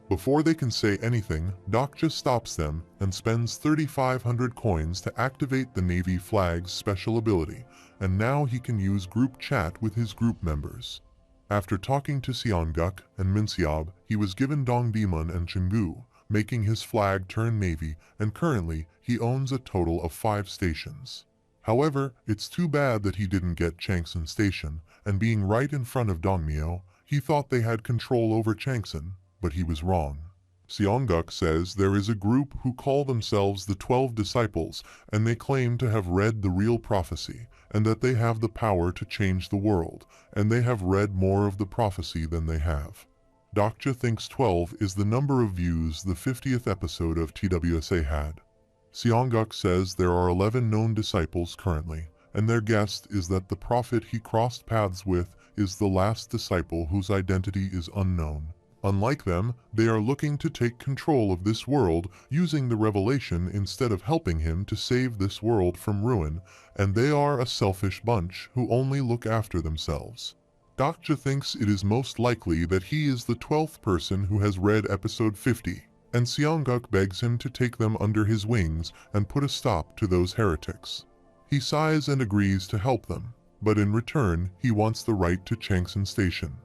Before they can say anything, Dokja stops them and spends 3,500 coins to activate the Navy flag's special ability, and now he can use group chat with his group members. After talking to Seonguk and Minseob, he was given Dongdaemun and Chunggu, making his flag turn Navy, and currently he owns a total of 5 stations. However, it's too bad that he didn't get Changsan Station, and being right in front of Dongmyo, he thought they had control over Changsan, but he was wrong. Seonguk says there is a group who call themselves the 12 Disciples, and they claim to have read the real prophecy, and that they have the power to change the world, and they have read more of the prophecy than they have. Dokja thinks 12 is the number of views the 50th episode of TWSA had. Seonguk says there are 11 known disciples currently, and their guess is that the prophet he crossed paths with is the last disciple whose identity is unknown. Unlike them, they are looking to take control of this world using the revelation instead of helping him to save this world from ruin, and they are a selfish bunch who only look after themselves. Dokja thinks it is most likely that he is the 12th person who has read episode 50, and Seonguk begs him to take them under his wings and put a stop to those heretics. He sighs and agrees to help them, but in return he wants the right to Changsan Station.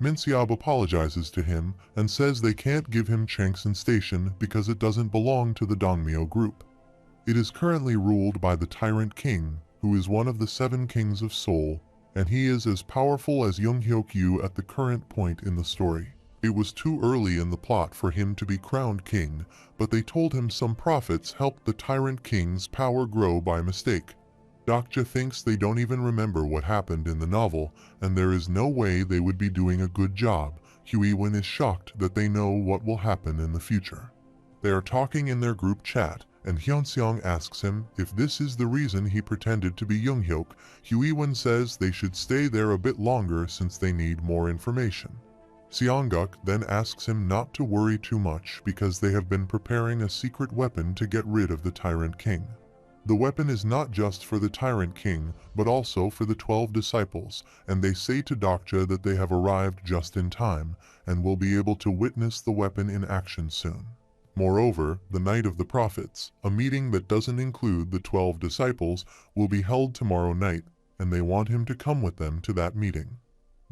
Minseob apologizes to him and says they can't give him Changsan Station because it doesn't belong to the Dongmyo group. It is currently ruled by the Tyrant King, who is one of the 7 kings of Seoul, and he is as powerful as Younghyuk-yu at the current point in the story. It was too early in the plot for him to be crowned king, but they told him some prophets helped the Tyrant King's power grow by mistake. Dokja thinks they don't even remember what happened in the novel, and there is no way they would be doing a good job. Huiwen is shocked that they know what will happen in the future. They are talking in their group chat, and Hyunseong asks him if this is the reason he pretended to be Younghyuk. Huiwen says they should stay there a bit longer since they need more information. Seonguk then asks him not to worry too much because they have been preparing a secret weapon to get rid of the Tyrant King. The weapon is not just for the Tyrant King, but also for the 12 disciples, and they say to Dokja that they have arrived just in time, and will be able to witness the weapon in action soon. Moreover, the Night of the Prophets, a meeting that doesn't include the 12 disciples, will be held tomorrow night, and they want him to come with them to that meeting.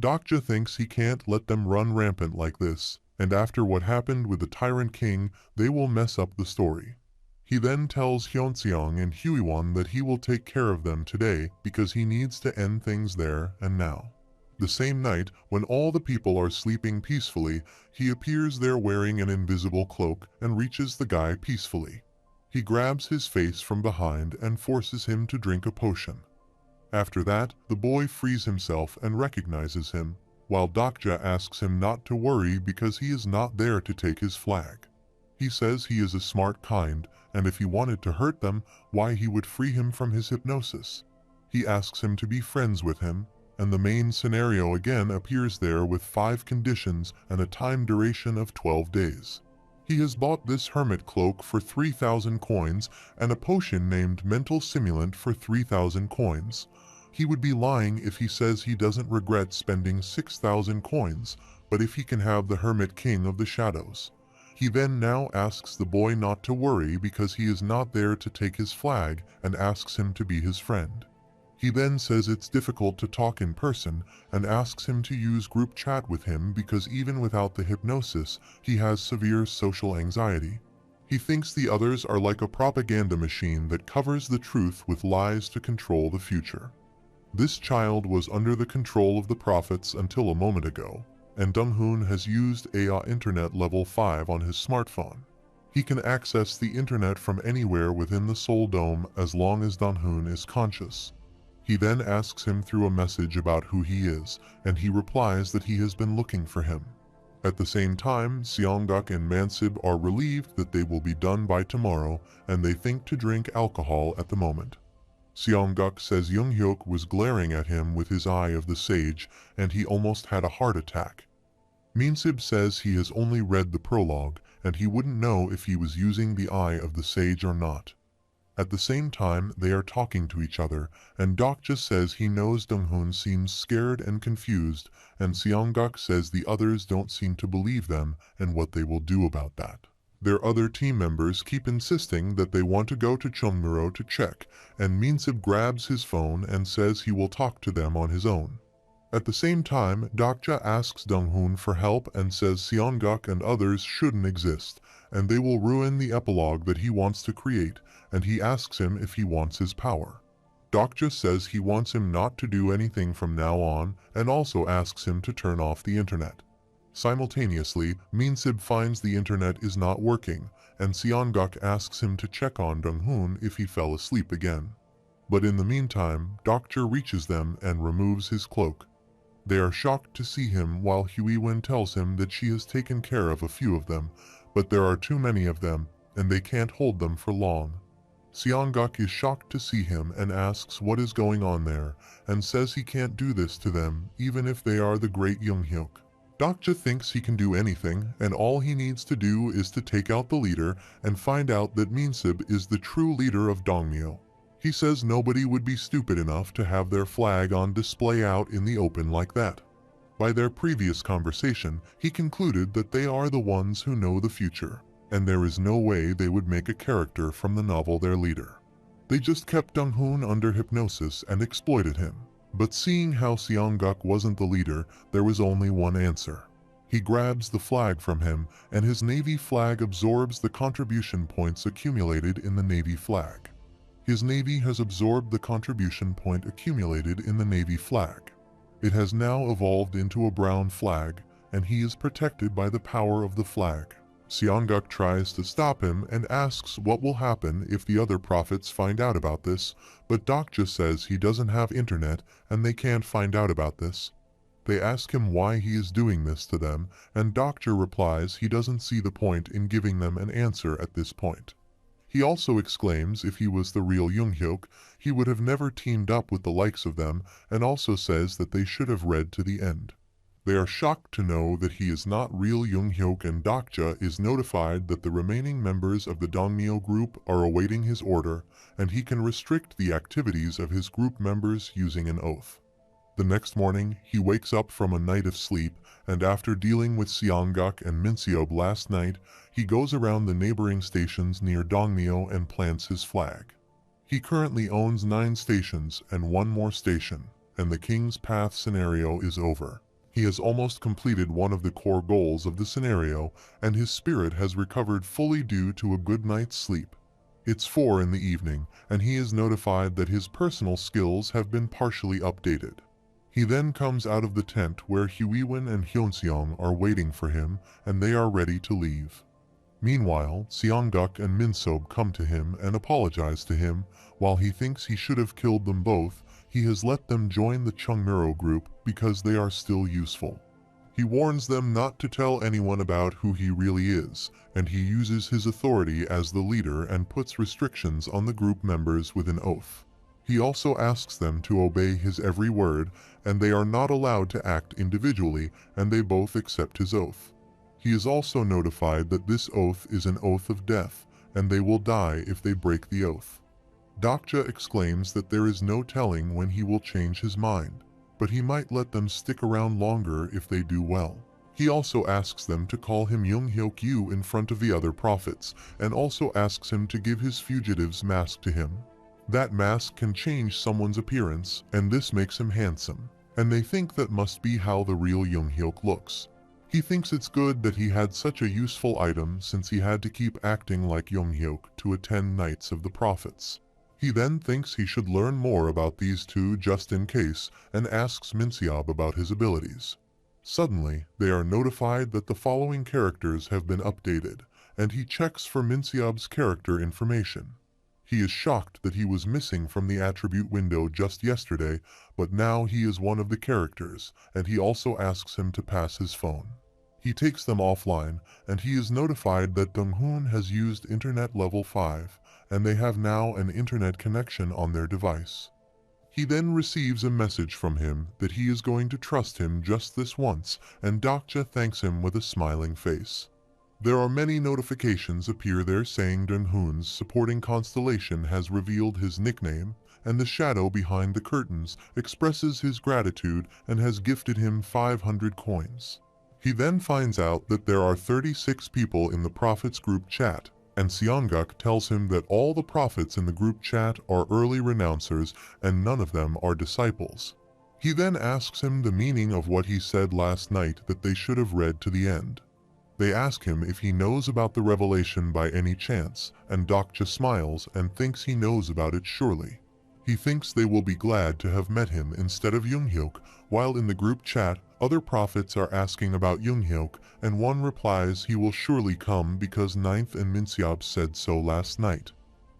Dokja thinks he can't let them run rampant like this, and after what happened with the Tyrant King, they will mess up the story. He then tells Hyunseong and Huiwon that he will take care of them today because he needs to end things there and now. The same night, when all the people are sleeping peacefully, he appears there wearing an invisible cloak and reaches the guy peacefully. He grabs his face from behind and forces him to drink a potion. After that, the boy frees himself and recognizes him, while Dokja asks him not to worry because he is not there to take his flag. He says he is a smart kind, and if he wanted to hurt them, why he would free him from his hypnosis. He asks him to be friends with him, and the main scenario again appears there with 5 conditions and a time duration of 12 days. He has bought this hermit cloak for 3,000 coins and a potion named Mental Simulant for 3,000 coins. He would be lying if he says he doesn't regret spending 6,000 coins, but if he can have the Hermit King of the Shadows. He then now asks the boy not to worry because he is not there to take his flag and asks him to be his friend. He then says it's difficult to talk in person and asks him to use group chat with him because even without the hypnosis, he has severe social anxiety. He thinks the others are like a propaganda machine that covers the truth with lies to control the future. This child was under the control of the prophets until a moment ago, and Dong-hoon has used AI Internet Level 5 on his smartphone. He can access the internet from anywhere within the Soul Dome as long as Dong-hoon is conscious. He then asks him through a message about who he is, and he replies that he has been looking for him. At the same time, Seongguk and Mansib are relieved that they will be done by tomorrow, and they think to drink alcohol at the moment. Seongguk says Young-hyuk was glaring at him with his eye of the sage, and he almost had a heart attack. Mansib says he has only read the prologue, and he wouldn't know if he was using the eye of the sage or not. At the same time, they are talking to each other, and Dokja says he knows Dong-hoon seems scared and confused, and Seongguk says the others don't seem to believe them and what they will do about that. Their other team members keep insisting that they want to go to Chungmuro to check, and Minsib grabs his phone and says he will talk to them on his own. At the same time, Dokja asks Dong-hoon for help and says Seongguk and others shouldn't exist, and they will ruin the epilogue that he wants to create, and he asks him if he wants his power. Dokja says he wants him not to do anything from now on, and also asks him to turn off the internet. Simultaneously, Minsib finds the internet is not working, and Seongguk asks him to check on Dong-hoon if he fell asleep again. But in the meantime, Dokja reaches them and removes his cloak. They are shocked to see him while Huiwen tells him that she has taken care of a few of them, but there are too many of them, and they can't hold them for long. Seongguk is shocked to see him and asks what is going on there, and says he can't do this to them even if they are the great Young-hyuk. Dokja thinks he can do anything, and all he needs to do is to take out the leader and find out that Minsib is the true leader of Dongmyo. He says nobody would be stupid enough to have their flag on display out in the open like that. By their previous conversation, he concluded that they are the ones who know the future, and there is no way they would make a character from the novel their leader. They just kept Dong-hoon under hypnosis and exploited him. But seeing how Seongguk wasn't the leader, there was only one answer. He grabs the flag from him, and his navy flag absorbs the contribution points accumulated in the navy flag. His navy has absorbed the contribution point accumulated in the navy flag. It has now evolved into a brown flag, and he is protected by the power of the flag. Seongguk tries to stop him and asks what will happen if the other prophets find out about this, but Dokja says he doesn't have internet and they can't find out about this. They ask him why he is doing this to them, and Dokja replies he doesn't see the point in giving them an answer at this point. He also exclaims if he was the real Young-hyuk, he would have never teamed up with the likes of them, and also says that they should have read to the end. They are shocked to know that he is not real Young-hyuk, and Dokja is notified that the remaining members of the Dongmyo group are awaiting his order, and he can restrict the activities of his group members using an oath. The next morning, he wakes up from a night of sleep, and after dealing with Seongguk and Minseob last night, he goes around the neighboring stations near Dongmyo and plants his flag. He currently owns 9 stations and 1 more station, and the King's Path scenario is over. He has almost completed one of the core goals of the scenario, and his spirit has recovered fully due to a good night's sleep. It's 4 in the evening, and he is notified that his personal skills have been partially updated. He then comes out of the tent where Huiwen and Hyunseong are waiting for him, and they are ready to leave. Meanwhile, Seongguk and Minseob come to him and apologize to him. While he thinks he should have killed them both, he has let them join the Chungmuro group because they are still useful. He warns them not to tell anyone about who he really is, and he uses his authority as the leader and puts restrictions on the group members with an oath. He also asks them to obey his every word, and they are not allowed to act individually, and they both accept his oath. He is also notified that this oath is an oath of death, and they will die if they break the oath. Dokja exclaims that there is no telling when he will change his mind, but he might let them stick around longer if they do well. He also asks them to call him Young-hyuk in front of the other prophets, and also asks him to give his fugitive's mask to him. That mask can change someone's appearance, and this makes him handsome, and they think that must be how the real Jung-hyuk looks. He thinks it's good that he had such a useful item since he had to keep acting like Jung-hyuk to attend Nights of the Prophets. He then thinks he should learn more about these two just in case and asks Minseob about his abilities. Suddenly, they are notified that the following characters have been updated, and he checks for Minseob's character information. He is shocked that he was missing from the attribute window just yesterday, but now he is one of the characters, and he also asks him to pass his phone. He takes them offline, and he is notified that Donghoon has used Internet Level 5, and they have now an internet connection on their device. He then receives a message from him that he is going to trust him just this once, and Dokja thanks him with a smiling face. There are many notifications appear there saying Donghoon's supporting constellation has revealed his nickname, and the shadow behind the curtains expresses his gratitude and has gifted him 500 coins. He then finds out that there are 36 people in the Prophets group chat, and Seongguk tells him that all the prophets in the group chat are early renouncers and none of them are disciples. He then asks him the meaning of what he said last night that they should have read to the end. They ask him if he knows about the revelation by any chance, and Dokja smiles and thinks he knows about it surely. He thinks they will be glad to have met him instead of Jung-hyuk, while in the group chat, other prophets are asking about Jung-hyuk, and one replies he will surely come because Ninth and Minseob said so last night.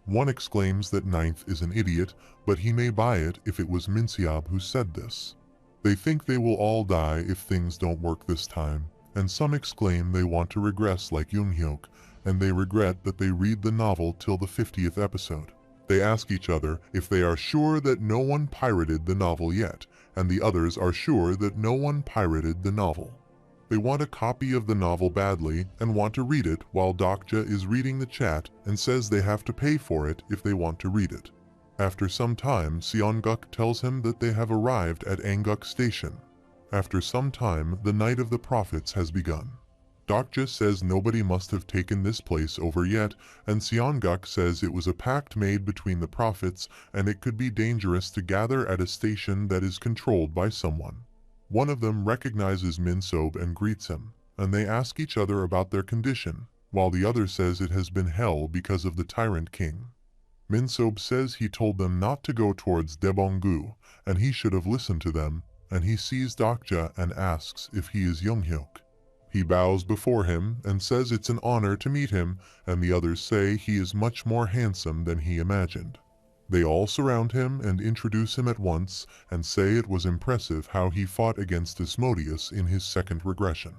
One exclaims that Ninth is an idiot, but he may buy it if it was Minseob who said this. They think they will all die if things don't work this time, and some exclaim they want to regress like Jung-hyuk, and they regret that they read the novel till the 50th episode. They ask each other if they are sure that no one pirated the novel yet, and the others are sure that no one pirated the novel. They want a copy of the novel badly and want to read it while Dokja is reading the chat and says they have to pay for it if they want to read it. After some time, Seongguk tells him that they have arrived at Angguk Station. After some time, the Night of the Prophets has begun. Dokja says nobody must have taken this place over yet, and Seongguk says it was a pact made between the prophets and it could be dangerous to gather at a station that is controlled by someone. One of them recognizes Minseob and greets him, and they ask each other about their condition, while the other says it has been hell because of the Tyrant King. Minseob says he told them not to go towards Daebonggu, and he should have listened to them, and he sees Dokja and asks if he is Jung-hyuk. He bows before him and says it's an honor to meet him, and the others say he is much more handsome than he imagined. They all surround him and introduce him at once and say it was impressive how he fought against Asmodeus in his second regression.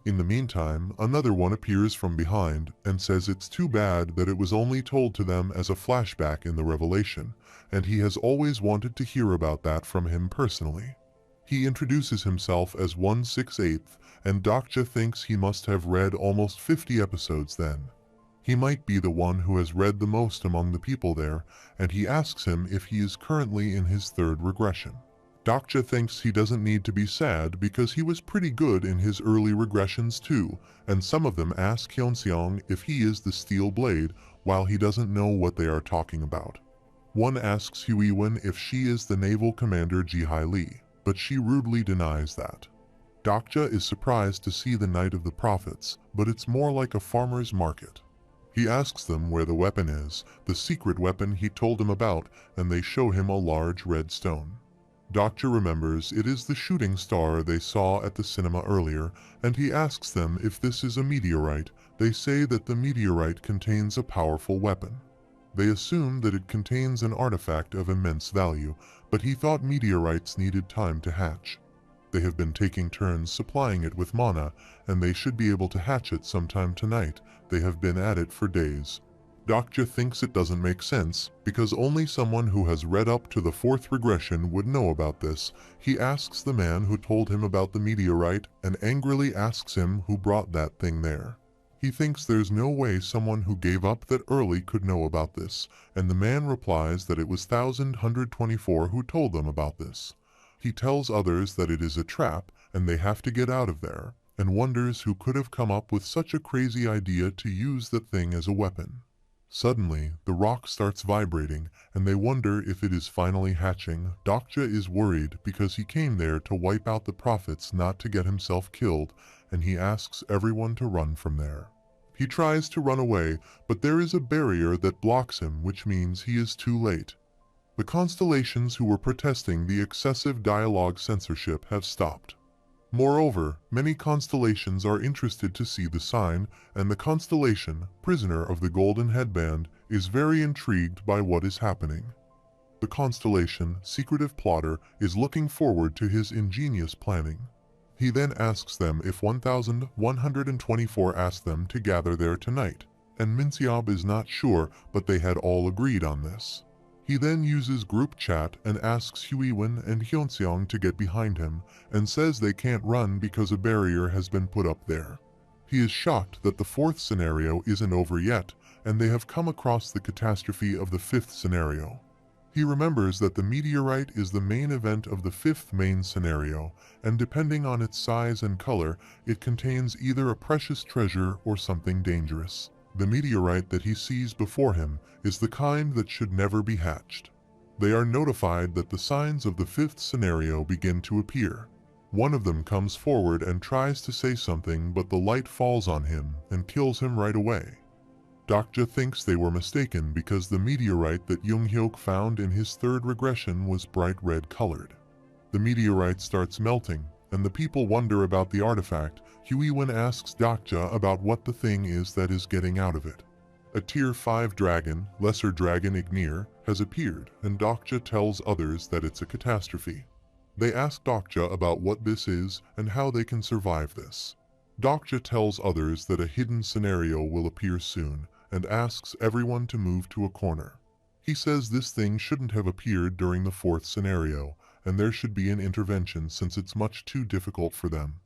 In the meantime, another one appears from behind and says it's too bad that it was only told to them as a flashback in the revelation, and he has always wanted to hear about that from him personally. He introduces himself as 1/6/8, and Dokja thinks he must have read almost 50 episodes then. He might be the one who has read the most among the people there, and he asks him if he is currently in his third regression. Dokja thinks he doesn't need to be sad because he was pretty good in his early regressions too, and some of them ask Hyunseong if he is the Steel Blade, while he doesn't know what they are talking about. One asks Huiwen if she is the naval commander Ji-hai Lee, but she rudely denies that. Dokja is surprised to see the Night of the Prophets, but it's more like a farmer's market. He asks them where the weapon is, the secret weapon he told them about, and they show him a large red stone. Dokja remembers it is the shooting star they saw at the cinema earlier, and he asks them if this is a meteorite. They say that the meteorite contains a powerful weapon. They assume that it contains an artifact of immense value, but he thought meteorites needed time to hatch. They have been taking turns supplying it with mana, and they should be able to hatch it sometime tonight. They have been at it for days. Dokja thinks it doesn't make sense, because only someone who has read up to the fourth regression would know about this. He asks the man who told him about the meteorite and angrily asks him who brought that thing there. He thinks there's no way someone who gave up that early could know about this, and the man replies that it was 1124 who told them about this. He tells others that it is a trap and they have to get out of there, and wonders who could have come up with such a crazy idea to use the thing as a weapon. Suddenly, the rock starts vibrating, and they wonder if it is finally hatching. Dokja is worried because he came there to wipe out the prophets, not to get himself killed, and he asks everyone to run from there. He tries to run away, but there is a barrier that blocks him, which means he is too late. The constellations who were protesting the excessive dialogue censorship have stopped. Moreover, many constellations are interested to see the sign, and the constellation, Prisoner of the Golden Headband, is very intrigued by what is happening. The constellation, Secretive Plotter, is looking forward to his ingenious planning. He then asks them if 1124 asked them to gather there tonight, and Minseob is not sure, but they had all agreed on this. He then uses group chat and asks Huiwen and Hyunseong to get behind him, and says they can't run because a barrier has been put up there. He is shocked that the fourth scenario isn't over yet, and they have come across the catastrophe of the fifth scenario. He remembers that the meteorite is the main event of the fifth main scenario, and depending on its size and color, it contains either a precious treasure or something dangerous. The meteorite that he sees before him is the kind that should never be hatched. They are notified that the signs of the fifth scenario begin to appear. One of them comes forward and tries to say something, but the light falls on him and kills him right away. Dokja thinks they were mistaken because the meteorite that Junghyuk found in his third regression was bright red colored. The meteorite starts melting, and the people wonder about the artifact. Huiwen asks Dokja about what the thing is that is getting out of it. A Tier 5 dragon, Lesser Dragon Ignir, has appeared, and Dokja tells others that it's a catastrophe. They ask Dokja about what this is and how they can survive this. Dokja tells others that a hidden scenario will appear soon, and asks everyone to move to a corner. He says this thing shouldn't have appeared during the fourth scenario, and there should be an intervention since it's much too difficult for them.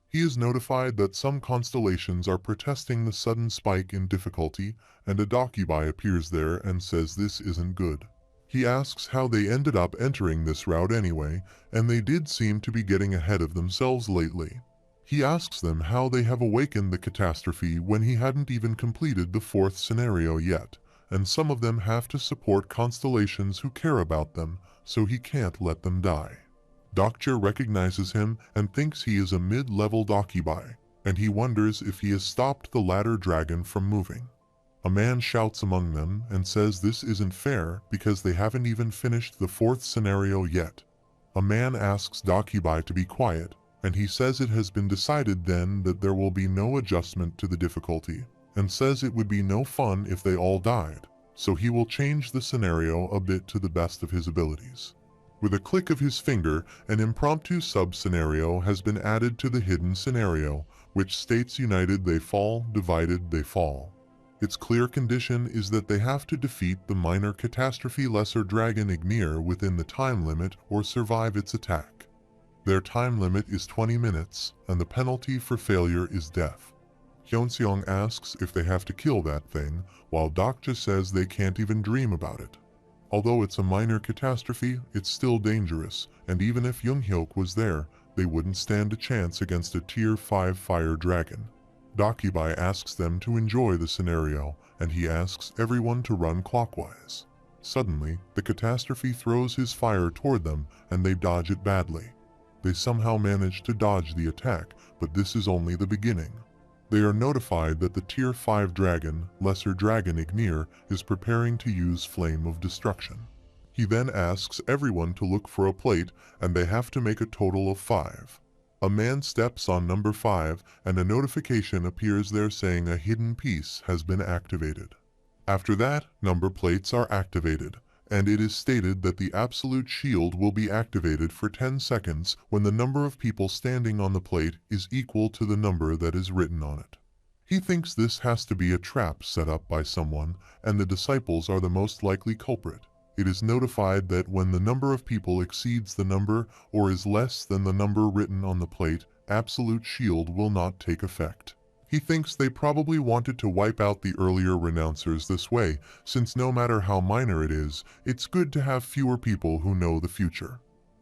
He is notified that some constellations are protesting the sudden spike in difficulty, and a dokkaebi appears there and says this isn't good. He asks how they ended up entering this route anyway, and they did seem to be getting ahead of themselves lately. He asks them how they have awakened the catastrophe when he hadn't even completed the fourth scenario yet, and some of them have to support constellations who care about them, so he can't let them die. Dokja recognizes him and thinks he is a mid-level dokkaebi, and he wonders if he has stopped the ladder dragon from moving. A man shouts among them and says this isn't fair because they haven't even finished the fourth scenario yet. A man asks dokkaebi to be quiet, and he says it has been decided then that there will be no adjustment to the difficulty, and says it would be no fun if they all died, so he will change the scenario a bit to the best of his abilities. With a click of his finger, an impromptu sub-scenario has been added to the hidden scenario, which states united they fall, divided they fall. Its clear condition is that they have to defeat the minor catastrophe Lesser Dragon Ignir within the time limit or survive its attack. Their time limit is 20 minutes, and the penalty for failure is death. Hyunseong asks if they have to kill that thing, while Dokja says they can't even dream about it. Although it's a minor catastrophe, it's still dangerous, and even if Junghyuk was there, they wouldn't stand a chance against a Tier 5 fire dragon. Dokkaebi asks them to enjoy the scenario, and he asks everyone to run clockwise. Suddenly, the catastrophe throws his fire toward them, and they dodge it badly. They somehow manage to dodge the attack, but this is only the beginning. They are notified that the Tier 5 dragon, Lesser Dragon Ignir, is preparing to use Flame of Destruction. He then asks everyone to look for a plate, and they have to make a total of 5. A man steps on number 5, and a notification appears there saying a hidden piece has been activated. After that, number plates are activated, and it is stated that the absolute shield will be activated for 10 seconds when the number of people standing on the plate is equal to the number that is written on it. He thinks this has to be a trap set up by someone, and the disciples are the most likely culprit. It is notified that when the number of people exceeds the number or is less than the number written on the plate, absolute shield will not take effect. He thinks they probably wanted to wipe out the earlier renouncers this way, since no matter how minor it is, it's good to have fewer people who know the future.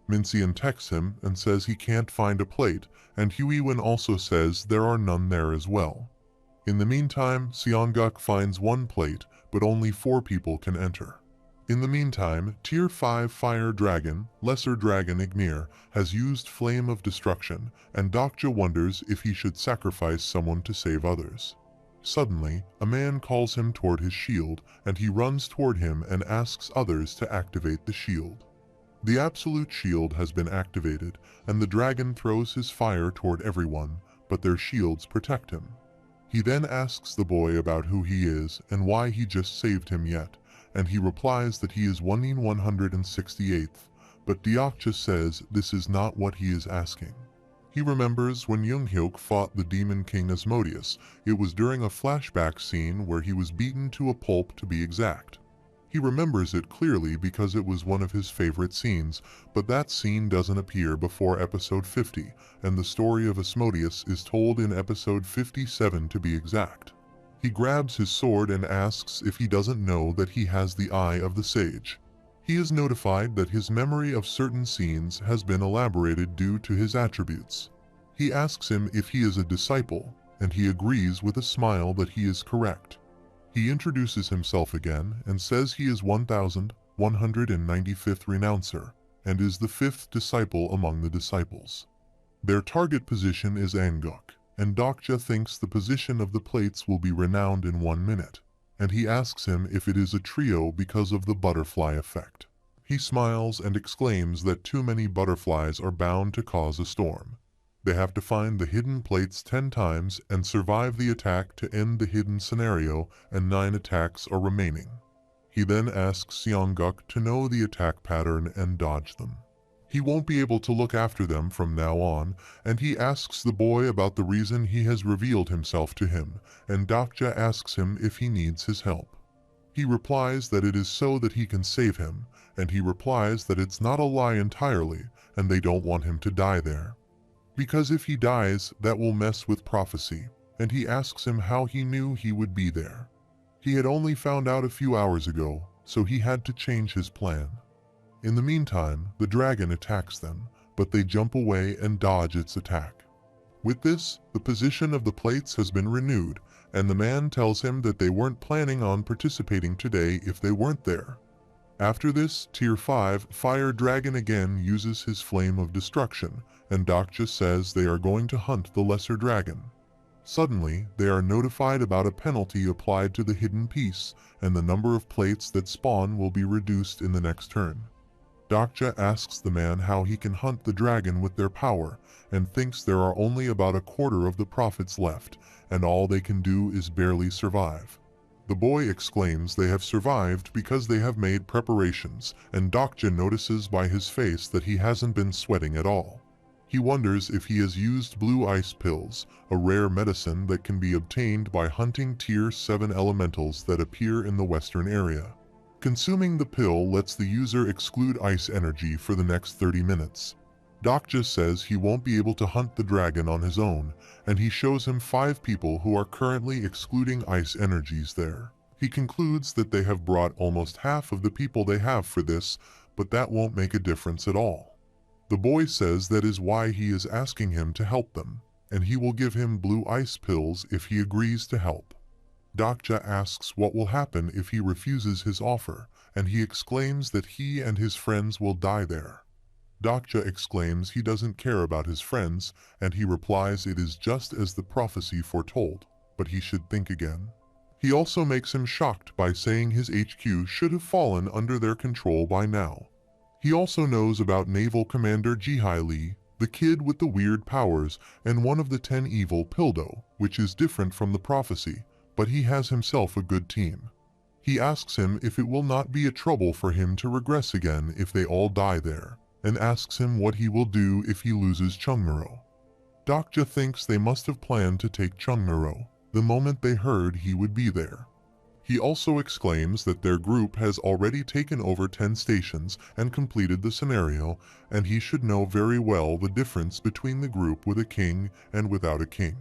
Minseon texts him and says he can't find a plate, and Huiwen also says there are none there as well. In the meantime, Seongguk finds one plate, but only 4 people can enter. In the meantime, Tier 5 Fire Dragon, Lesser Dragon Ignir, has used Flame of Destruction, and Dokja wonders if he should sacrifice someone to save others. Suddenly, a man calls him toward his shield, and he runs toward him and asks others to activate the shield. The Absolute Shield has been activated, and the dragon throws his fire toward everyone, but their shields protect him. He then asks the boy about who he is and why he just saved him yet, and he replies that he is 168th, but Dokja says this is not what he is asking. He remembers when Junghyuk fought the Demon King Asmodeus. It was during a flashback scene where he was beaten to a pulp, to be exact. He remembers it clearly because it was one of his favorite scenes, but that scene doesn't appear before episode 50, and the story of Asmodeus is told in episode 57 to be exact. He grabs his sword and asks if he doesn't know that he has the Eye of the Sage. He is notified that his memory of certain scenes has been elaborated due to his attributes. He asks him if he is a disciple, and he agrees with a smile that he is correct. He introduces himself again and says he is 1195th Renouncer, and is the 5th disciple among the disciples. Their target position is Anguk, and Dokja thinks the position of the plates will be renowned in 1 minute, and he asks him if it is a trio because of the butterfly effect. He smiles and exclaims that too many butterflies are bound to cause a storm. They have to find the hidden plates 10 times and survive the attack to end the hidden scenario, and 9 attacks are remaining. He then asks Seongguk to know the attack pattern and dodge them. He won't be able to look after them from now on, and he asks the boy about the reason he has revealed himself to him, and Dokja asks him if he needs his help. He replies that it is so that he can save him, and he replies that it's not a lie entirely, and they don't want him to die there. Because if he dies, that will mess with prophecy, and he asks him how he knew he would be there. He had only found out a few hours ago, so he had to change his plan. In the meantime, the dragon attacks them, but they jump away and dodge its attack. With this, the position of the plates has been renewed, and the man tells him that they weren't planning on participating today if they weren't there. After this, Tier 5 Fire Dragon again uses his Flame of Destruction, and Dokja says they are going to hunt the Lesser Dragon. Suddenly, they are notified about a penalty applied to the hidden piece, and the number of plates that spawn will be reduced in the next turn. Dokja asks the man how he can hunt the dragon with their power, and thinks there are only about a quarter of the prophets left, and all they can do is barely survive. The boy exclaims they have survived because they have made preparations, and Dokja notices by his face that he hasn't been sweating at all. He wonders if he has used blue ice pills, a rare medicine that can be obtained by hunting Tier 7 elementals that appear in the western area. Consuming the pill lets the user exclude ice energy for the next 30 minutes. Dokja says he won't be able to hunt the dragon on his own, and he shows him 5 people who are currently excluding ice energies there. He concludes that they have brought almost half of the people they have for this, but that won't make a difference at all. The boy says that is why he is asking him to help them, and he will give him blue ice pills if he agrees to help. Dokja asks what will happen if he refuses his offer, and he exclaims that he and his friends will die there. Dokja exclaims he doesn't care about his friends, and he replies it is just as the prophecy foretold, but he should think again. He also makes him shocked by saying his HQ should have fallen under their control by now. He also knows about Naval Commander Jihai Lee, the kid with the weird powers, and one of the 10 evil Pildo, which is different from the prophecy, but he has himself a good team. He asks him if it will not be a trouble for him to regress again if they all die there, and asks him what he will do if he loses Chungmuro. Dokja thinks they must have planned to take Chungmuro the moment they heard he would be there. He also exclaims that their group has already taken over 10 stations and completed the scenario, and he should know very well the difference between the group with a king and without a king.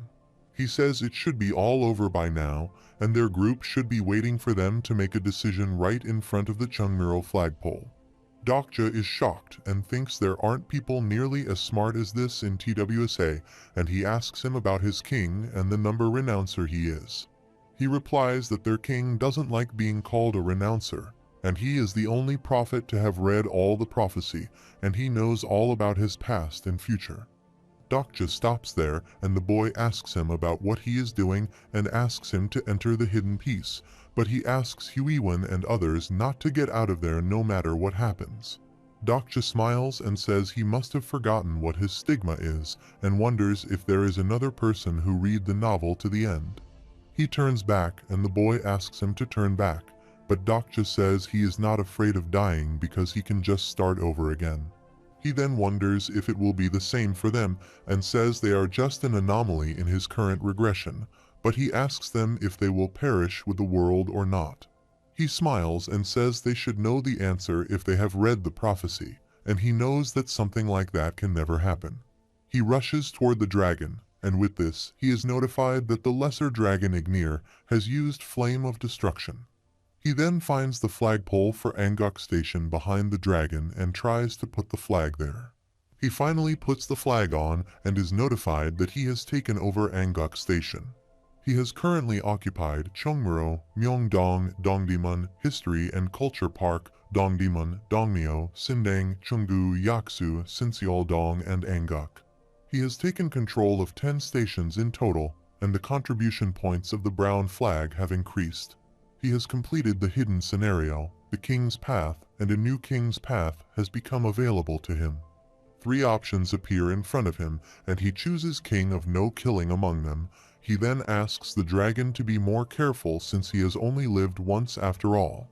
He says it should be all over by now, and their group should be waiting for them to make a decision right in front of the Chungmuro flagpole. Dokja is shocked and thinks there aren't people nearly as smart as this in TWSA, and he asks him about his king and the number renouncer he is. He replies that their king doesn't like being called a renouncer, and he is the only prophet to have read all the prophecy, and he knows all about his past and future. Dokja stops there, and the boy asks him about what he is doing and asks him to enter the hidden piece, but he asks Huiwen and others not to get out of there no matter what happens. Dokja smiles and says he must have forgotten what his stigma is and wonders if there is another person who read the novel to the end. He turns back and the boy asks him to turn back, but Dokja says he is not afraid of dying because he can just start over again. He then wonders if it will be the same for them and says they are just an anomaly in his current regression, but he asks them if they will perish with the world or not. He smiles and says they should know the answer if they have read the prophecy, and he knows that something like that can never happen. He rushes toward the dragon, and with this, he is notified that the lesser dragon Ignir has used Flame of Destruction. He then finds the flagpole for Angok Station behind the dragon and tries to put the flag there. He finally puts the flag on and is notified that he has taken over Angok Station. He has currently occupied Cheongmuro, Myeongdong, Dongdaemun, History and Culture Park, Dongdaemun, Dongmyo, Sindang, Cheonggu, Yaksu, Sinseoldong, and Angok. He has taken control of 10 stations in total, and the contribution points of the brown flag have increased. He has completed the hidden scenario, the King's Path, and a new King's Path has become available to him. 3 options appear in front of him, and he chooses King of no killing among them. He then asks the dragon to be more careful since he has only lived once after all.